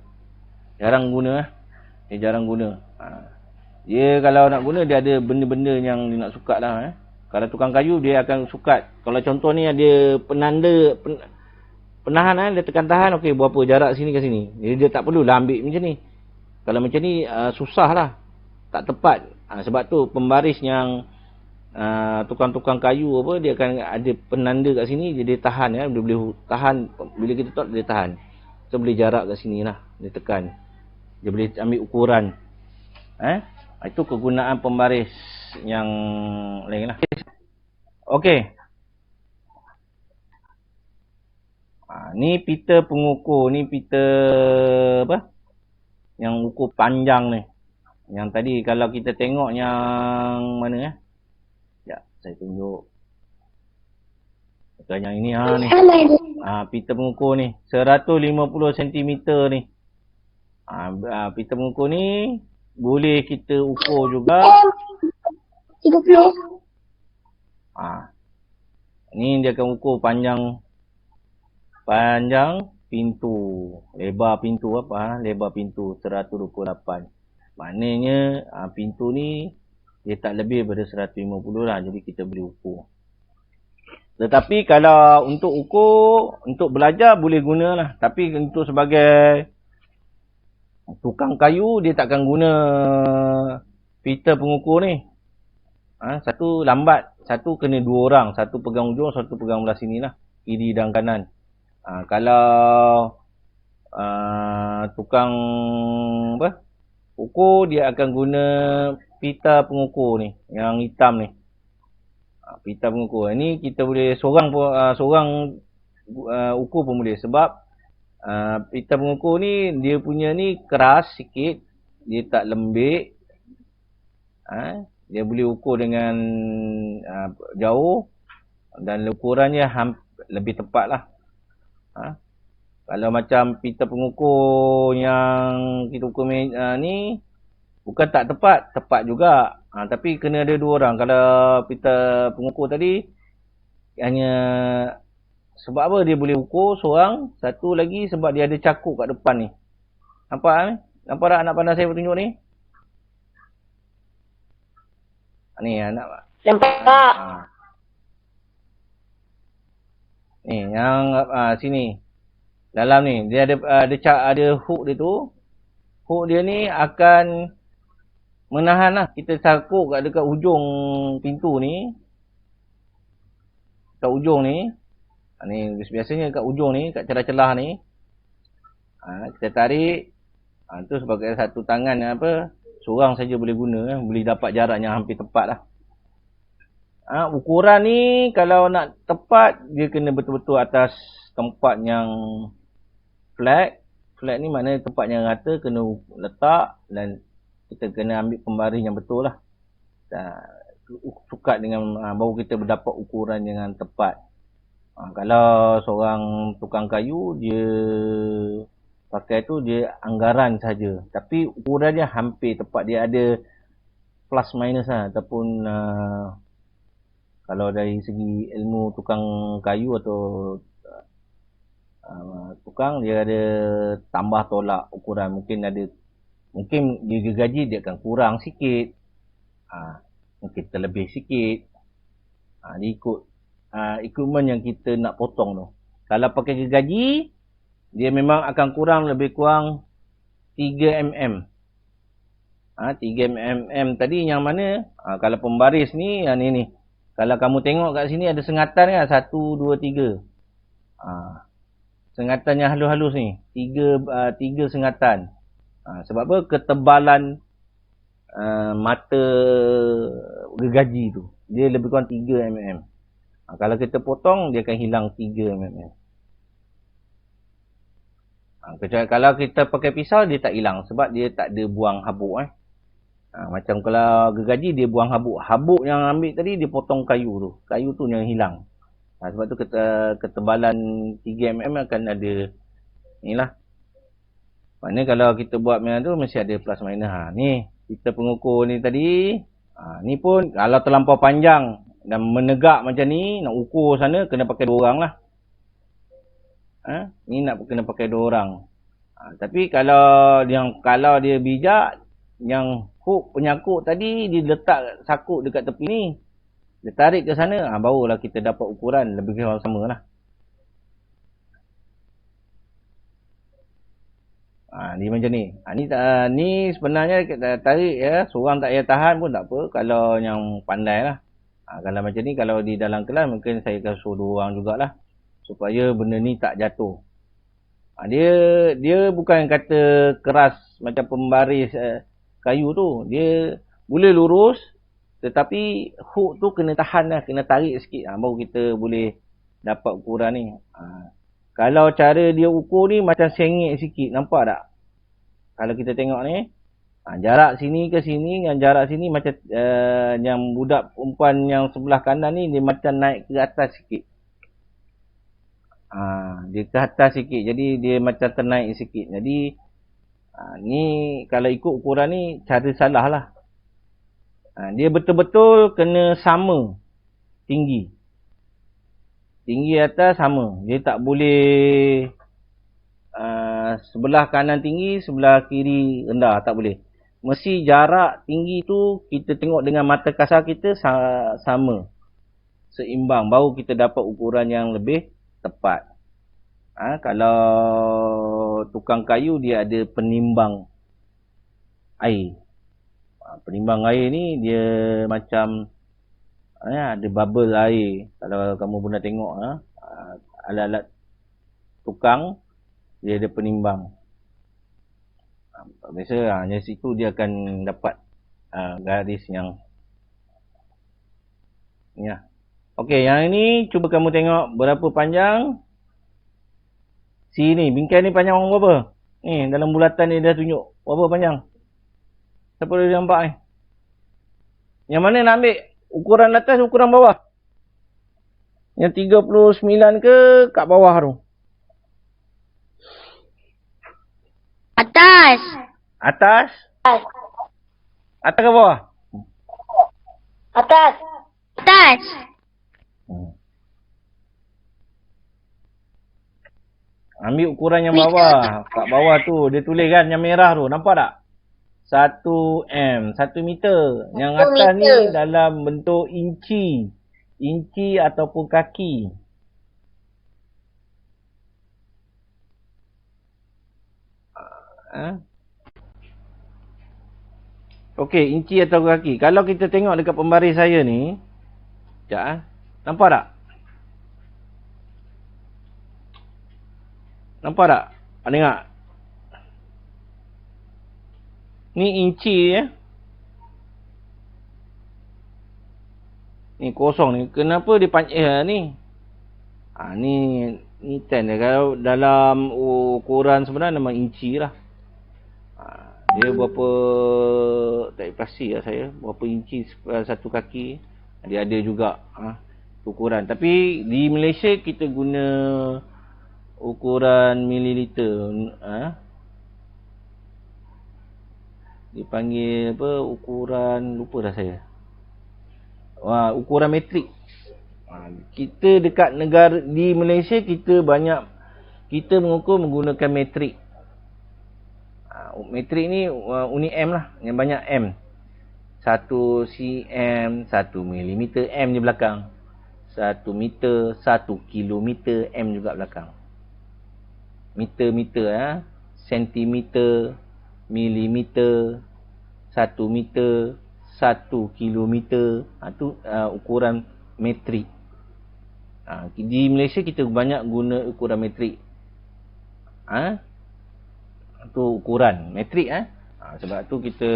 Jarang guna. Dia jarang guna. Dia kalau nak guna, dia ada benda-benda yang dia nak sukat lah. Kalau tukang kayu, dia akan sukat. Kalau contoh ni, dia penanda, penahan, dia tekan tahan, okey, berapa jarak sini ke sini. Jadi dia tak perlulah ambil macam ni. Kalau macam ni, susah lah. Tak tepat. Sebab tu, pembaris yang tukang-tukang kayu apa, dia akan ada penanda kat sini, dia tahan. Dia boleh tahan, bila kita tahu, dia tahan. So, boleh jarak kat sini lah. Dia tekan. Dia boleh ambil ukuran. Itu kegunaan pembaris yang lain lah. Okey. Ni pita pengukur. Ni pita apa? Yang ukur panjang ni. Yang tadi kalau kita tengok yang mana Sekejap, saya tunjuk. Bukan yang ini ni. Pita pengukur ni. 150 cm ni. Pita pengukur ni boleh kita ukur juga. 30. Ni dia akan ukur panjang pintu. Lebar pintu apa? Lebar pintu 128. Maknanya pintu ni dia tak lebih daripada 150 lah. Jadi kita boleh ukur. Tetapi kalau untuk ukur, untuk belajar boleh gunalah. Tapi untuk sebagai tukang kayu, dia takkan guna pita pengukur ni. Satu lambat, satu kena dua orang. Satu pegang ujung, satu pegang belah sini lah. Kiri dan kanan. Kalau tukang ukur, dia akan guna pita pengukur ni. Yang hitam ni. Pita pengukur. Ini kita boleh seorang ukur pun boleh. Sebab pita pengukur ni, dia punya ni keras sikit. Dia tak lembik. Dia boleh ukur dengan jauh. Dan ukurannya lebih tepat lah. Kalau macam pita pengukur yang kita ukur ni, bukan tak tepat. Tepat juga. Tapi kena ada dua orang. Kalau pita pengukur tadi, hanya sebab apa dia boleh ukur seorang. Satu lagi sebab dia ada cakuk kat depan ni. Nampak ni? Nampak tak anak pandang saya bertunjuk ni? Ni anak. Nampak. Ni yang sini. Dalam ni dia ada hook dia tu. Hook dia ni akan menahan lah. Kita cakuk dekat ujung pintu ni. Kat ujung ni. Ni biasanya kat ujung ni, kat celah-celah ni. Kita tarik. Tu sebagai satu tangan yang apa, seorang saja boleh guna. Boleh dapat jarak yang hampir tepat lah. Ukuran ni kalau nak tepat, dia kena betul-betul atas tempat yang flat. Flat ni maknanya tempat yang rata, kena letak dan kita kena ambil pembaris yang betul lah. Sukat dengan baru kita berdapat ukuran dengan tepat. Kalau seorang tukang kayu, dia pakai tu dia anggaran saja. Tapi ukurannya hampir tepat. Dia ada plus minus lah. Ataupun kalau dari segi ilmu tukang kayu atau tukang, dia ada tambah tolak ukuran. Mungkin dia gaji dia akan kurang sikit. Mungkin terlebih sikit. Dia ikut equipment yang kita nak potong tu. Kalau pakai gergaji, dia memang akan kurang lebih kurang 3 mm. 3 mm tadi yang mana? Kalau pembaris ni, ni. Kalau kamu tengok kat sini ada sengatan kan? 1, 2, 3. Sengatan yang halus-halus ni. 3 sengatan. Sebab apa? Ketebalan mata gergaji tu. Dia lebih kurang 3 mm. Kalau kita potong, dia akan hilang 3 mm. Kecuali kalau kita pakai pisau, dia tak hilang. Sebab dia tak ada buang habuk. Macam kalau gergaji, dia buang habuk. Habuk yang ambil tadi, dia potong kayu tu. Kayu tu yang hilang. Sebab tu ketebalan 3 mm akan ada ni lah. Maknanya kalau kita buat macam tu, mesti ada plus minus. Ni, kita pengukur ni tadi. Ni pun, kalau terlampau panjang dan menegak macam ni, nak ukur sana, kena pakai 2 orang lah. Ni nak kena pakai 2 orang. Tapi kalau dia bijak, yang hook penyakut tadi dia letak sakut dekat tepi ni. Dia tarik ke sana, barulah kita dapat ukuran lebih kurang sama lah. Ni macam ni. Ni sebenarnya kita tarik ya, seorang tak payah tahan pun tak apa kalau yang pandai lah. Kalau macam ni, kalau di dalam kelas mungkin saya akan suruh 2 orang jugalah. Supaya benda ni tak jatuh. Dia bukan kata keras macam pembaris kayu tu. Dia boleh lurus, tetapi hook tu kena tahan lah, kena tarik sikit. Baru kita boleh dapat ukuran ni. Kalau cara dia ukur ni macam sengit sikit, nampak tak? Kalau kita tengok ni, jarak sini ke sini dengan jarak sini macam yang budak perempuan yang sebelah kanan ni, dia macam naik ke atas sikit. Dia ke atas sikit, jadi dia macam ternaik sikit. Jadi ni kalau ikut ukuran ni cara salah lah. Dia betul-betul kena sama tinggi. Tinggi atas sama. Dia tak boleh sebelah kanan tinggi, sebelah kiri rendah. Tak boleh. Mesti jarak tinggi tu kita tengok dengan mata kasar kita sama. Seimbang. Baru kita dapat ukuran yang lebih tepat. Kalau tukang kayu dia ada penimbang air. Penimbang air ni dia macam ada bubble air. Kalau kamu pernah tengok alat-alat tukang, dia ada penimbang. Biasa dari situ dia akan dapat garis yang ni lah. Okey, yang ini cuba kamu tengok berapa panjang. Sini, bingkai ni panjang berapa? Ni, dalam bulatan ni dia tunjuk berapa panjang. Siapa boleh nampak ni? Yang mana nak ambil? Ukuran atas, ukuran bawah? Yang 39 ke kat bawah tu? Atas. Atas? Atas. Atas ke bawah? Atas. Atas. Ambil ukuran yang bawah. Kat bawah tu, dia tulis kan yang merah tu. Nampak tak? 1 meter. Yang atas ni dalam bentuk inci. Inci ataupun kaki. Okey, inci atau kaki. Kalau kita tengok dekat pembaris saya ni. Sekejap. Nampak tak? Nampak tak? Tengok. Ni inci ya. Ni kosong ni. Kenapa dia panjang ni? Ni 10 dia. Kalau dalam ukuran sebenarnya memang inci lah. Dia berapa, tak pasti lah saya. Berapa inci satu kaki. Dia ada juga ukuran. Tapi di Malaysia kita guna ukuran mililiter. Dipanggil apa, ukuran, lupa dah saya. Ukuran metrik. Kita dekat negara di Malaysia kita mengukur menggunakan metrik. Metrik ni unit M lah, yang banyak M. 1 cm, 1 milimeter, M di belakang. 1 meter, 1 kilometer, M juga belakang. Meter, sentimeter, milimeter, 1 meter, 1 kilometer. Itu ukuran metrik. Di Malaysia kita banyak guna ukuran metrik. Itu ukuran metrik. Sebab tu kita,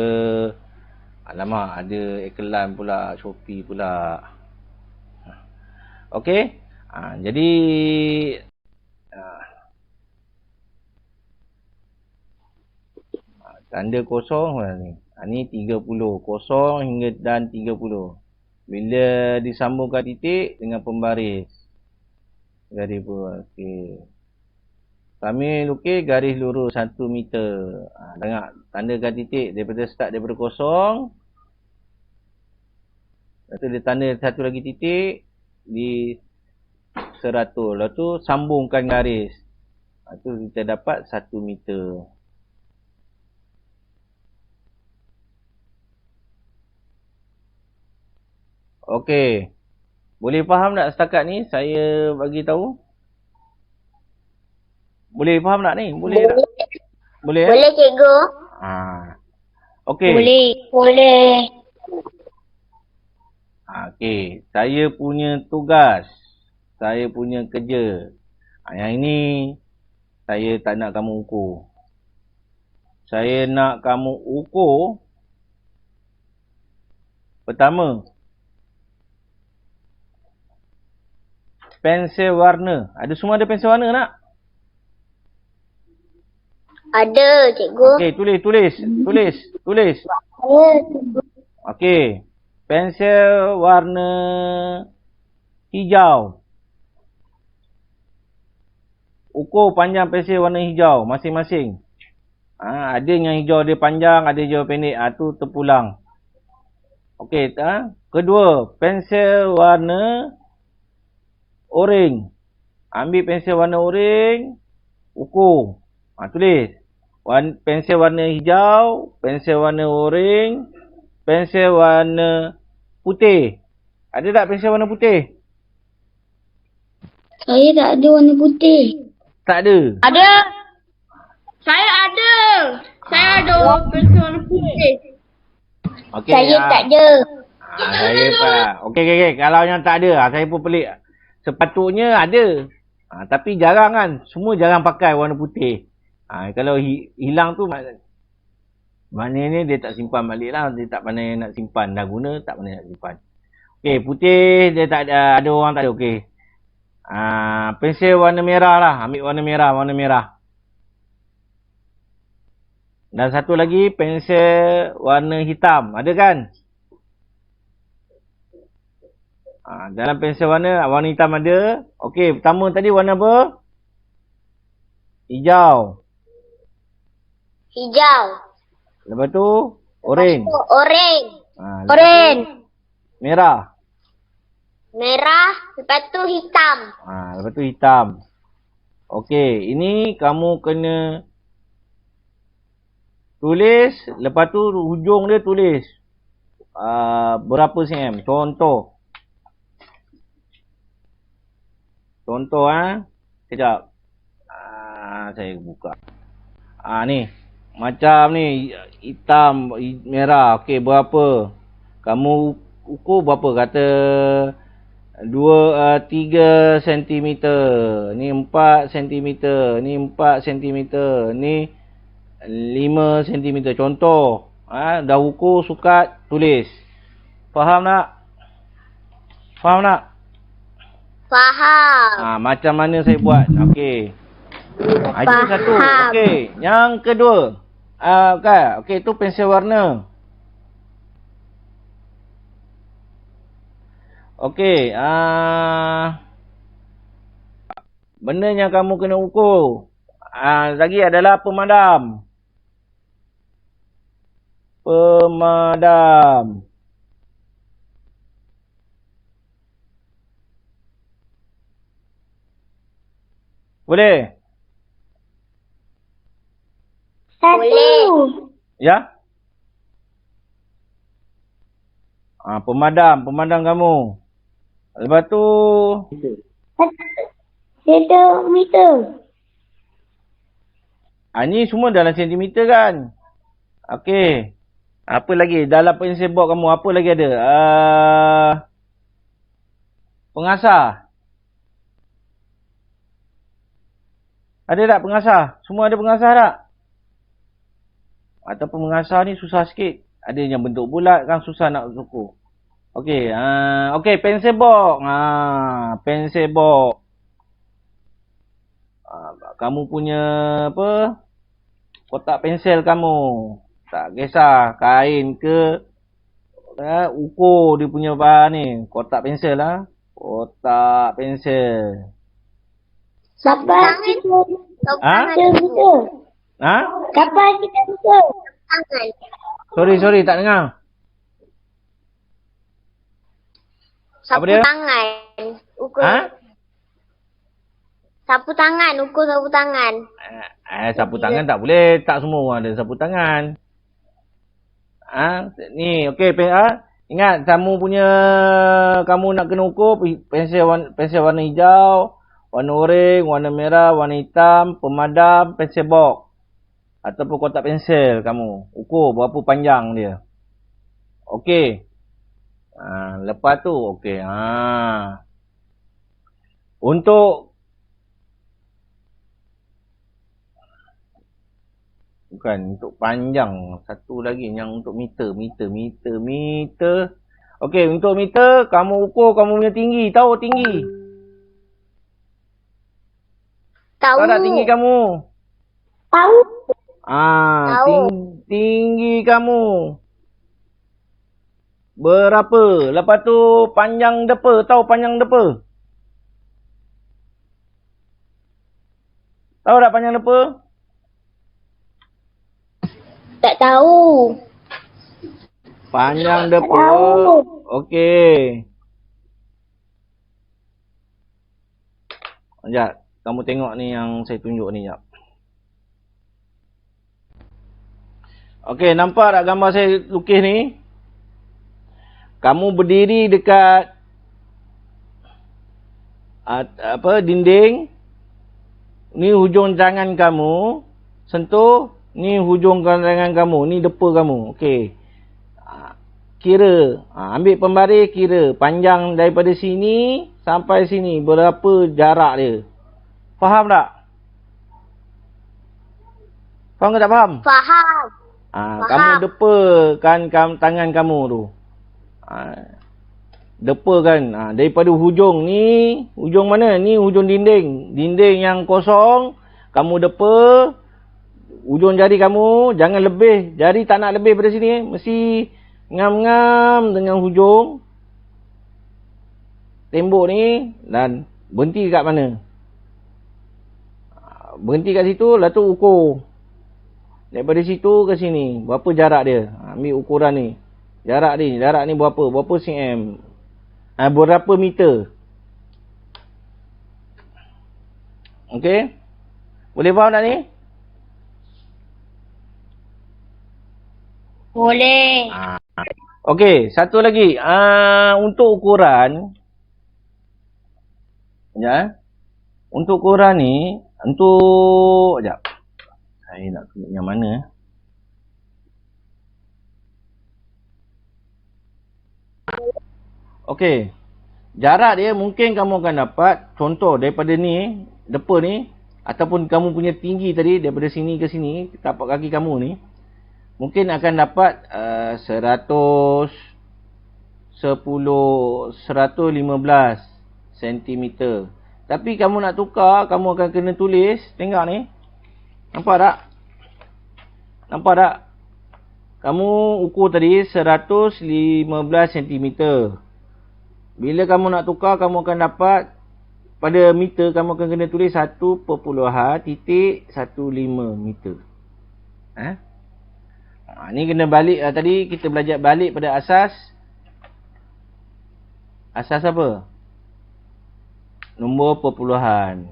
alamak, ada iklan pula, Shopee pula. Okey. Jadi tanda kosong ni. Ni 30. Kosong hingga dan 30. Bila disambungkan titik dengan pembaris. Garis pun. Okey. Kami lukis garis lurus 1 meter. Tengok, tandakan titik daripada start daripada kosong. Lepas tu dia tanda satu lagi titik di 100. Lepas tu sambungkan garis. Tu kita dapat 1 meter. Okey. Boleh faham tak setakat ni saya bagi tahu? Boleh faham tak ni? Boleh tak? Boleh eh? Boleh cikgu. Okey. Boleh. Okey. Saya punya tugas. Saya punya kerja. Yang ini saya tak nak kamu ukur. Saya nak kamu ukur. Pertama, pensel warna. Ada semua ada pensel warna tak? Ada cikgu. Okey, tulis. Okey. Pensel warna hijau. Ukur panjang pensel warna hijau masing-masing. Ada yang hijau dia panjang, ada hijau pendek. Tu terpulang. Okey, kedua, pensel warna oranye. Ambil pensel warna oranye, ukur. Tulis. Pensel warna hijau, pensel warna oranye, pensel warna putih. Ada tak pensel warna putih? Saya tak ada warna putih. Tak ada. Ada. Saya ada. Saya ada pensel warna putih. Okay, Saya tak ada. Saya pak. Okey. Kalau yang tak ada, saya pun pelik. Sepatutnya ada. Tapi jarang kan. Semua jarang pakai warna putih. Kalau hilang tu maknanya dia tak simpan balik lah. Dia tak pandai nak simpan. Dah guna, tak pandai nak simpan. Okey, putih dia tak ada. Ada orang tak ada. Okey. Pensel warna merah lah. Ambil warna merah. Dan satu lagi pensel warna hitam. Ada kan? Dalam pensel warna hitam ada. Okey, pertama tadi warna apa? Hijau. Lepas tu oranye. Oranye. Merah. Lepas tu hitam. Lepas tu hitam. Okey, ini kamu kena tulis, lepas tu hujung dia tulis berapa cm. Contoh sekejap. Saya buka. Ni macam ni hitam, merah. Okey, berapa? Kamu ukur berapa? Kata 3 cm. Ni 4 cm. Ni 4 cm. Ni 5 cm. Contoh. Dah ukur, sukat, tulis. Faham tak? Faham? Macam mana saya buat? Okey. Itu satu. Okey. Yang kedua. Okey, tu pensel warna. Okey. Benda yang kamu kena ukur. Lagi adalah pemadam. Boleh? Boleh. Ya? Pemadam kamu. Lepas tu Sentimeter. ni semua dalam sentimeter kan? Okey. Apa lagi? Dalam pensel box kamu apa lagi ada? Pengasah. Ada tak pengasah? Semua ada pengasah tak? Ataupun mengasah ni susah sikit. Ada yang bentuk bulat kan susah nak ukur. Okey, pensel box. Pensel box. Kamu punya apa? Kotak pensel kamu. Tak kisah kain ke ukur dia punya bahan ni. Kotak pensel lah. Kotak pensel. Kapan kita bisa? Kapan kita bisa? Sorry tak dengar. Sapu Apa dia? tangan. Ukur. Sapu tangan, ukur sapu tangan. Sapu tangan tak boleh. Tak semua orang ada sapu tangan. Ni, okey. Ingat, kamu nak kena ukur pensel warna hijau, warna oranye, warna merah, warna hitam, pemadam, pensel box. Ataupun kotak pensel kamu. Ukur berapa panjang dia. Okey. Lepas tu, okey. Untuk bukan untuk panjang, satu lagi yang untuk meter. Okey, untuk meter kamu ukur kamu punya tinggi, tahu tinggi? Tahu. Tahu tak tinggi kamu? Tahu. Tinggi kamu berapa? Lepas tu panjang depa, tahu panjang depa? Tahu tak panjang depa? Tak tahu. Panjang depa. Okey. Sekejap. Kamu tengok ni yang saya tunjuk ni sekejap. Okey, nampak tak gambar saya lukis ni? Kamu berdiri dekat dinding. Ni hujung tangan kamu. Sentuh. Ni hujung tangan kamu. Ni depa kamu. Okey. Kira. Ambil pembaris, kira. Panjang daripada sini sampai sini. Berapa jarak dia. Faham tak? Faham ke tak faham? Faham. Kamu depakan tangan kamu tu. Depakan. Daripada hujung ni. Hujung mana? Ni hujung dinding. Dinding yang kosong. Kamu depa. Ujung jari kamu. Jangan lebih. Jari tak nak lebih pada sini. Mesti ngam-ngam dengan hujung tembok ni. Dan berhenti kat mana? Berhenti kat situ. Lepas tu ukur. Daripada situ ke sini. Berapa jarak dia? Ambil ukuran ni. Jarak ni berapa? Berapa cm? Berapa meter? Okey? Boleh faham tak ni? Boleh. Okey, satu lagi. Untuk ukuran. Ya. Untuk ukuran ni. Sekejap. Saya nak tunjuk yang mana. Okey. Jarak dia mungkin kamu akan dapat. Contoh daripada ni. Depa ni. Ataupun kamu punya tinggi tadi. Daripada sini ke sini. Tapak kaki kamu ni. Mungkin akan dapat 115 cm. Tapi kamu nak tukar. Kamu akan kena tulis. Tengok ni. Nampak tak? Nampak tak? Kamu ukur tadi 115 cm. Bila kamu nak tukar, kamu akan dapat pada meter, kamu akan kena tulis 1.15 meter. Ni kena balik. Tadi kita belajar balik pada asas. Asas apa? Nombor perpuluhan.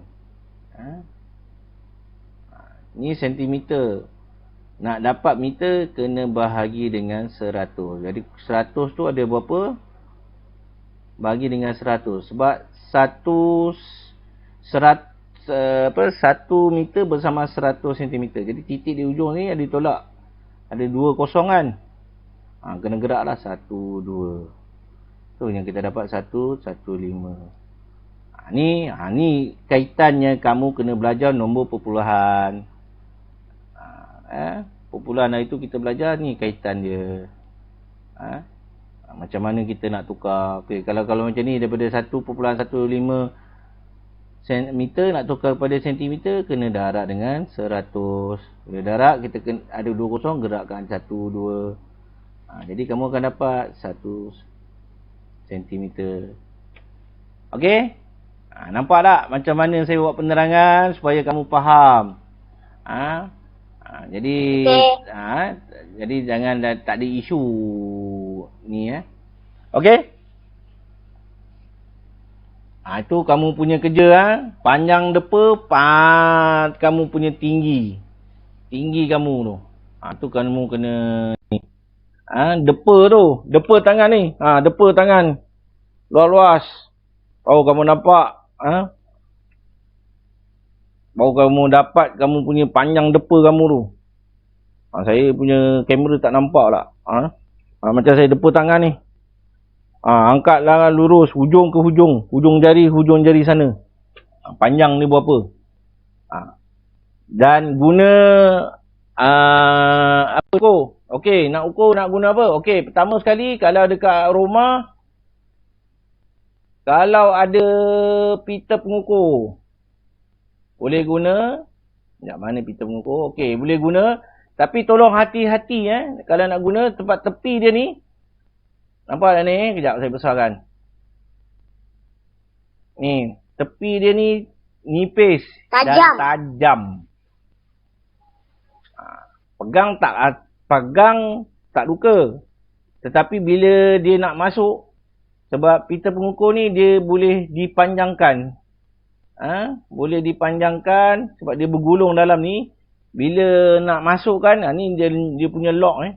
Ni sentimeter. Nak dapat meter, kena bahagi dengan 100. Jadi 100 tu ada berapa? Bagi dengan 100. Sebab 1 meter bersama 100 cm. Jadi titik di ujung ni ada ditolak. Ada 2 kosong kan. Kena geraklah 1, 2. Tu yang kita dapat 115. Ni kaitannya kamu kena belajar nombor perpuluhan. Perpuluhan hari tu kita belajar ni kaitan dia. Macam mana kita nak tukar. Okay, kalau macam ni daripada 1.15 cm nak tukar kepada centimeter, kena darab dengan 100. Bila darab kita kena ada 2 kosong, gerakkan 1, 2. Jadi kamu akan dapat 1 cm. Okey? Nampak tak macam mana saya buat penerangan supaya kamu faham. Jadi jadi jangan tak ada isu ni. Okey? Itu kamu punya kerja. Panjang depa, kamu punya tinggi. Tinggi kamu tu. Tu kamu kena ni. Depa tu. Depa tangan ni. Depa tangan. Luas-luas. Baru kamu nampak. Baru kamu dapat kamu punya panjang depa kamu tu. Saya punya kamera tak nampak lah. Macam saya depa tangan ni. Angkatlah lurus hujung ke hujung. Hujung jari sana. Panjang ni berapa. Dan guna apa ukur? Okey, nak ukur nak guna apa? Okey, pertama sekali kalau dekat rumah kalau ada pita pengukur boleh guna. Sekejap, mana pita pengukur? Okey, boleh guna. Tapi tolong hati-hati kalau nak guna tempat tepi dia ni. Nampak tak ni? Kejap saya besarkan. Ni, tepi dia ni nipis dan tajam. Pegang tak luka. Tetapi bila dia nak masuk, sebab pita pengukur ni dia boleh dipanjangkan. Boleh dipanjangkan sebab dia bergulung dalam ni. Bila nak masukkan, ni dia punya lock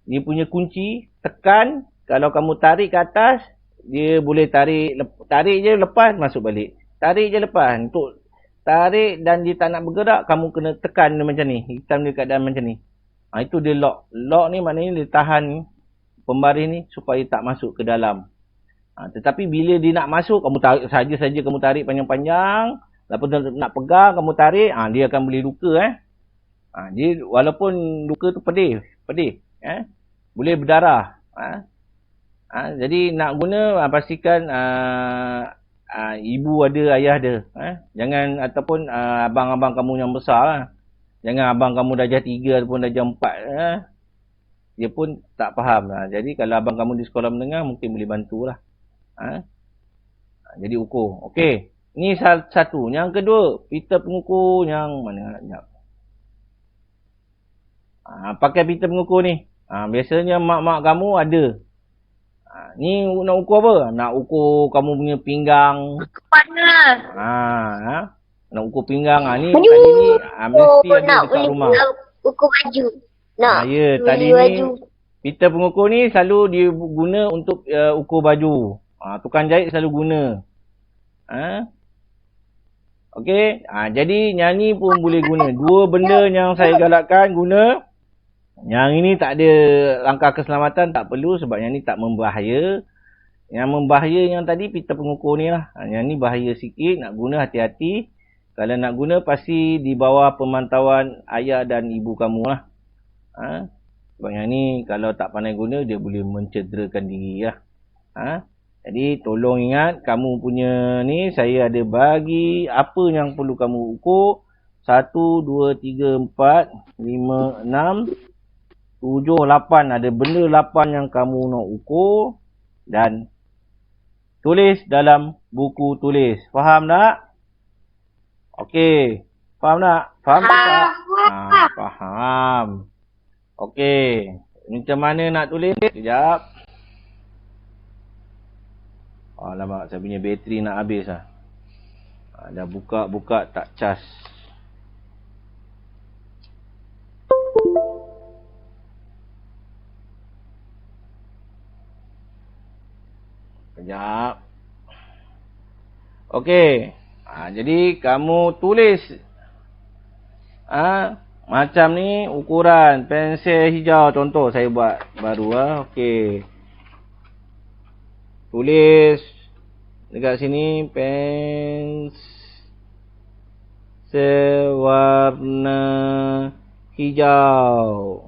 Dia punya kunci, tekan, kalau kamu tarik ke atas, dia boleh tarik je lepas, masuk balik. Tarik je lepas. Untuk tarik dan dia tak nak bergerak, kamu kena tekan dia macam ni. Hitam dia keadaan macam ni. Itu dia lock. Lock ni maknanya dia tahan pembaris ni supaya tak masuk ke dalam. Tetapi bila dia nak masuk, kamu tarik saja-saja, kamu tarik panjang-panjang. Lepas nak pegang, kamu tarik, dia akan boleh luka. Dia walaupun luka tu pedih. Boleh berdarah. Jadi nak guna pastikan ibu ada, ayah ada. Jangan ataupun abang-abang kamu yang besar. Jangan abang kamu darjah 3 ataupun darjah 4. Dia pun tak faham. Jadi kalau abang kamu di sekolah menengah mungkin boleh bantulah. Jadi ukur. Okey. Ni satu. Yang kedua, pita pengukur yang mana? Pakai pita pengukur ni. Biasanya mak-mak kamu ada. Ni nak ukur apa? Nak ukur kamu punya pinggang. Kepala. Nak ukur pinggang. Ni tali ni mesti ada dekat rumah. Ukur baju. Nak. Ya, tali ni. Pita pengukur ni selalu dia guna untuk ukur baju. Tukang jahit selalu guna. Okey. Jadi nyanyi pun boleh guna. Dua benda yang saya galakkan guna. Yang ini tak ada langkah keselamatan, tak perlu sebab yang ni tak membahaya. Yang membahaya yang tadi pita pengukur ni lah. Yang ni bahaya sikit, nak guna hati-hati. Kalau nak guna pasti di bawah pemantauan ayah dan ibu kamu lah. Sebab yang ni kalau tak pandai guna dia boleh mencederakan diri lah. Jadi tolong ingat kamu punya ni saya ada bagi apa yang perlu kamu ukur. 1, 2, 3, 4, 5, 6 7, 8. Ada benda 8 yang kamu nak ukur. Dan tulis dalam buku tulis. Faham tak? Okey. Faham tak? Faham tak? Faham. Okey. Macam mana nak tulis? Sekejap. Alamak, saya punya bateri nak habis lah. Dah buka-buka tak cas. Sekejap. Okey. Jadi kamu tulis. Macam ni ukuran pensel hijau. Contoh saya buat baru. Okey. Tulis. Dekat sini. Pensel warna hijau.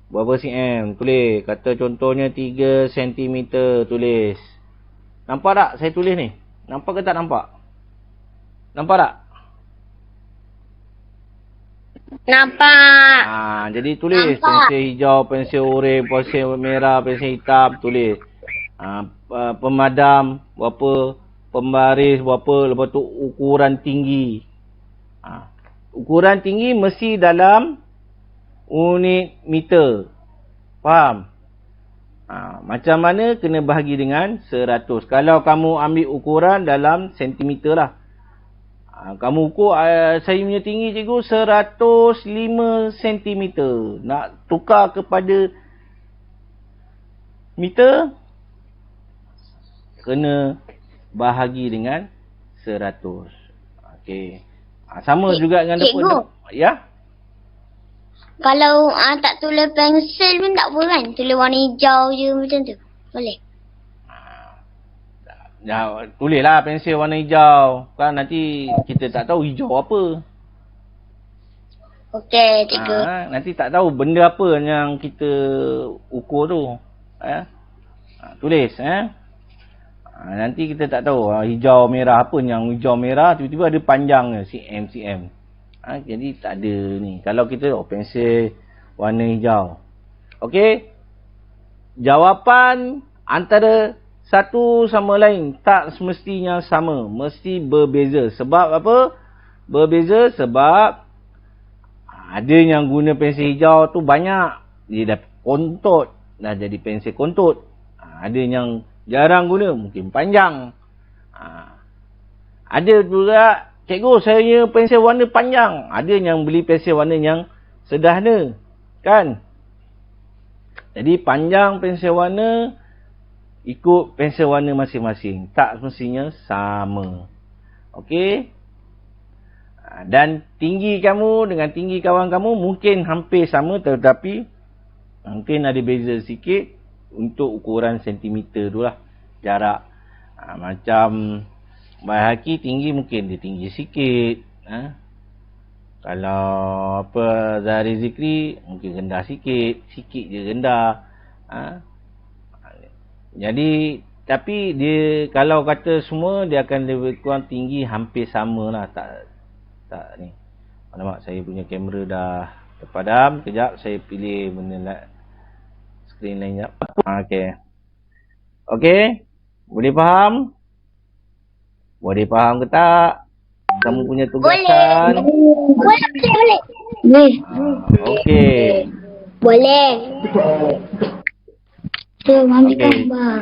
Berapa cm? Tulis. Kata contohnya 3 cm. Tulis. Nampak tak saya tulis ni? Nampak ke tak nampak? Nampak tak? Nampak. Jadi tulis. Nampak. Pensel hijau, pensel oranye, pensel merah, pensel hitam. Tulis. Pemadam berapa, pembaris berapa, lepas tu ukuran tinggi. Ukuran tinggi mesti dalam unit meter. Faham? Macam mana kena bahagi dengan 100. Kalau kamu ambil ukuran dalam sentimeter lah. Kamu ukur saya punya tinggi cikgu 105 cm. Nak tukar kepada meter, kena bahagi dengan 100. Okey. Sama juga dengan cikgu. Ya? Kalau tak tulis pensel pun tak apa kan? Tulis warna hijau je macam tu. Boleh? Ya, tulislah pensel warna hijau. Kan nanti kita tak tahu hijau apa. Okey, cikgu. Nanti tak tahu benda apa yang kita ukur tu. Tulis. Nanti kita tak tahu hijau merah apa yang hijau merah tiba-tiba ada panjang cm. Jadi tak ada ni. Kalau kita pensel warna hijau. Okey. Jawapan antara satu sama lain tak semestinya sama, mesti berbeza. Sebab apa? Berbeza sebab ada yang guna pensel hijau tu banyak, dia dah kontut, dah jadi pensel kontut. Ada yang jarang guna, mungkin panjang. Ada juga, cikgu saya pensel warna panjang. Ada yang beli pensel warna yang sederhana, kan? Jadi panjang pensel warna ikut pensel warna masing-masing. Tak semestinya sama. Okey. Dan tinggi kamu dengan tinggi kawan kamu mungkin hampir sama, tetapi mungkin ada beza sikit untuk ukuran sentimeter tu lah. Jarak. Macam Mbak Haki tinggi mungkin dia tinggi sikit. Kalau Zahri Zikri mungkin rendah sikit. Sikit je rendah. Jadi, tapi dia kalau kata semua, dia akan lebih kurang tinggi hampir sama lah. Tak ni. Alamak, saya punya kamera dah terpadam. Kejap, saya pilih benda skrin lain sekejap. Okey. Okey. Boleh faham? Boleh faham ke tak? Kamu punya tugasan? Boleh. Okey. Boleh. Okey.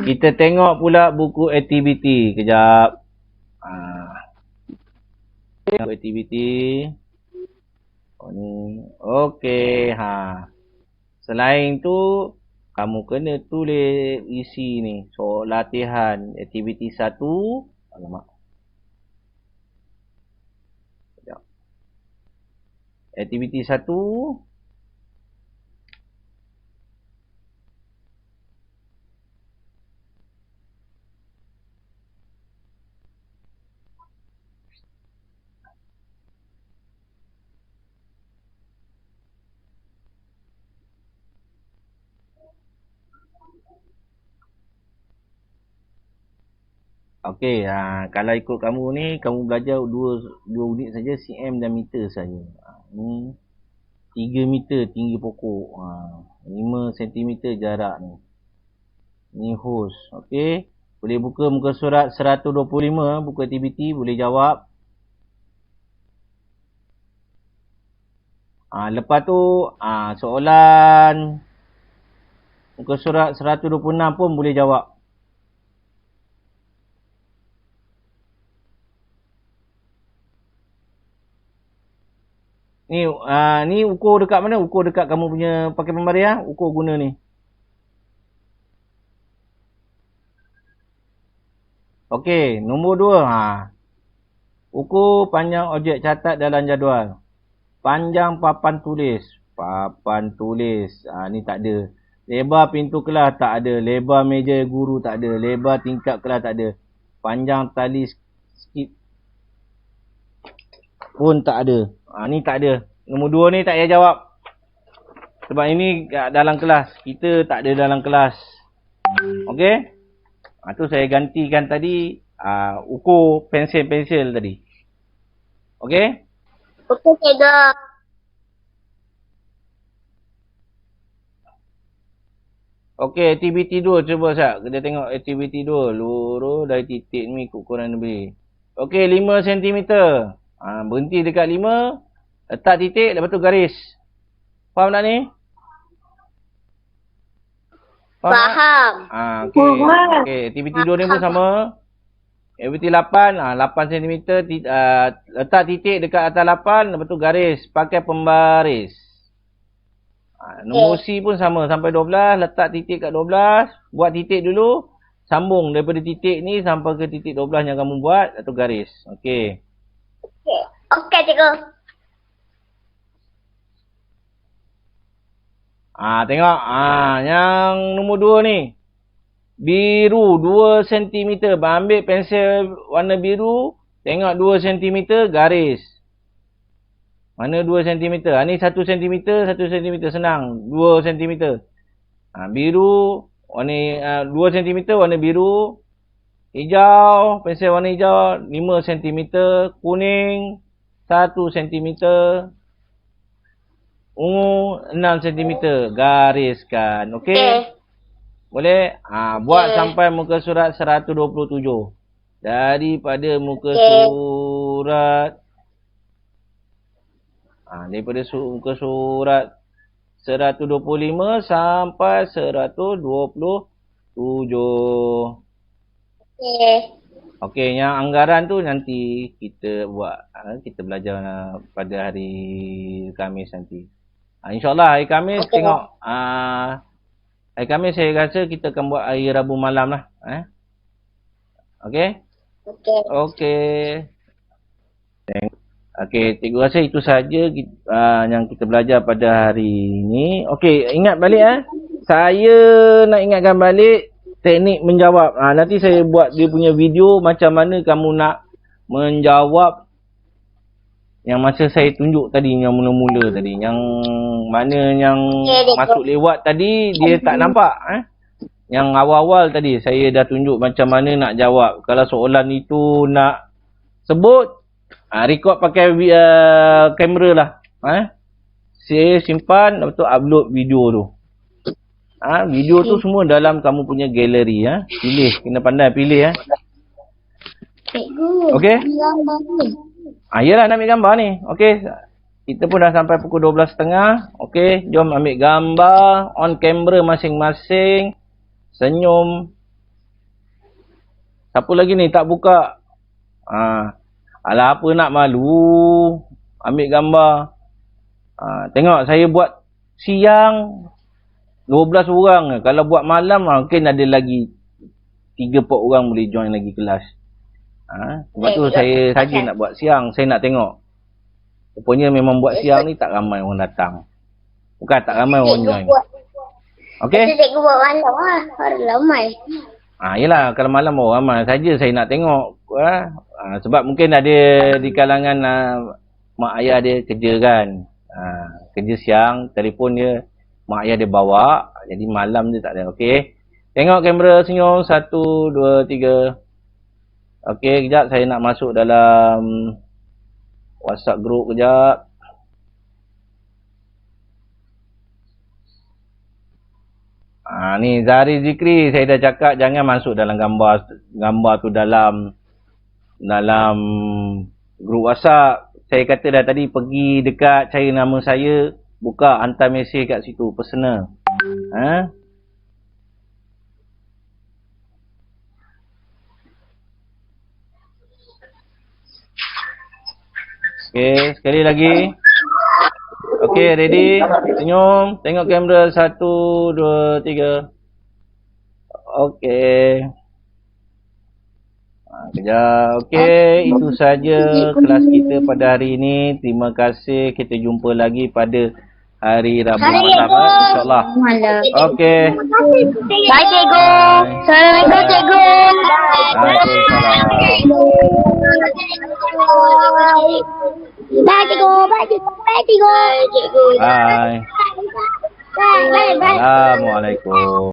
Kita tengok pula buku aktiviti. Kejap. Tengok aktiviti. Ni. Okey. Selain tu, kamu kena tulis isi ni. Soal latihan aktiviti 1. Alamak. Kejap. Aktiviti 1. Okey, kalau ikut kamu ni, kamu belajar dua unit saja, cm dan meter saja. Ni 3 meter tinggi pokok. 5 cm jarak ni. Ni hos. Okey. Boleh buka muka surat 125, buku aktiviti, boleh jawab. Lepas tu, soalan muka surat 126 pun boleh jawab. Ni ukur dekat mana? Ukur dekat kamu punya pakai pembarian, ukur guna ni. Okey, nombor 2. Ukur panjang objek catat dalam jadual. Panjang papan tulis. Papan tulis. Ni tak ada. Lebar pintu kelas tak ada. Lebar meja guru tak ada. Lebar tingkap kelas tak ada. Panjang tali skip pun tak ada. Ni tak ada. Nombor 2 ni tak payah jawab. Sebab ini dalam kelas. Kita tak ada dalam kelas. Okey? Tu saya gantikan tadi. Ukur pensel-pensel tadi. Okey? Okey, cikgu. Okey, aktiviti 2 cuba Sat. Kita tengok aktiviti 2. Lurus dari titik ni ikut ukuran lebih. Okey, 5 cm. Berhenti dekat 5. Letak titik, lepas tu garis. Faham tak ni? Faham. Okey. Okey, aktiviti 2 ni pun sama. Aktiviti 8, 8 cm, letak titik dekat atas 8, lepas tu garis, pakai pembaris. Nombor C pun sama, sampai 12, letak titik kat 12, buat titik dulu, sambung daripada titik ni sampai ke titik 12 yang kamu buat, lepas tu garis. Okey. Okey, cikgu. Tengok, yang nombor 2 ni. Biru 2 cm. Ambil pensel warna biru. Tengok 2 cm garis. Mana 2 cm? Ni 1 cm, 1 cm. Senang. 2 cm. Biru. Warna 2 cm warna biru. Hijau. Pensel warna hijau 5 cm. Kuning 1 cm. Ungu 6 cm. Gariskan. Okey? Boleh? Buat sampai muka surat 127. Daripada muka surat muka surat 125 sampai 127. Okey, yang anggaran tu nanti kita buat. Kita belajar pada hari Khamis nanti. InsyaAllah hari Khamis tengok. Hari Khamis saya rasa kita akan buat hari Rabu malam lah. Okey? Okey. Okey, cikgu rasa itu saja yang kita belajar pada hari ini. Okey, ingat balik Saya nak ingatkan balik teknik menjawab. Nanti saya buat dia punya video macam mana kamu nak menjawab yang masa saya tunjuk tadi, yang mula-mula tadi. Yang mana yang masuk lewat tadi, dia tak nampak. Yang awal-awal tadi, saya dah tunjuk macam mana nak jawab. Kalau soalan itu nak sebut, record pakai kamera lah. Saya simpan, lepas tu upload video tu. Video tu semua dalam kamu punya galeri. Pilih, kena pandai pilih. Cikgu, okey? gambar ni. Yelah nak ambil gambar ni. Okey. Kita pun dah sampai pukul 12.30. Okey. Jom ambil gambar. On camera masing-masing. Senyum. Siapa lagi ni tak buka? Alah apa nak malu. Ambil gambar. Tengok saya buat siang. 12 orang. Kalau buat malam mungkin ada lagi 3-4 orang boleh join lagi kelas. Sebab tu saya saja nak buat siang. Saya nak tengok. Rupanya memang buat siang ni tak ramai orang datang. Bukan tak ramai orang join. Okey? Cikgu buat malam lah. Baru ramai. Yelah kalau malam baru ramai. Saja saya nak tengok. Sebab mungkin ada di kalangan mak ayah dia kerja kan. Kerja siang. Telefon dia mak ayah dia bawa. Jadi malam dia tak ada. Okey? Tengok kamera senyum. 1, 2, 3. Okey, kejap saya nak masuk dalam WhatsApp group kejap. Ni Zahri Zikri, saya dah cakap jangan masuk dalam gambar tu dalam group WhatsApp. Saya kata dah tadi pergi dekat cari nama saya, buka hantar mesej kat situ personal. Okey, sekali lagi. Okey, ready? Senyum. Tengok kamera. 1, 2, 3. Okey. Kejap. Okey, itu saja kelas kita pada hari ini. Terima kasih. Kita jumpa lagi pada hari Rabu malam. InsyaAllah. Okey. Bye, cikgu. Assalamualaikum, cikgu. Waalaikumsalam. Bye, cikgu. Bye, cikgu. Bye, cikgu. Bye. Bye, bye, bye. Assalamualaikum.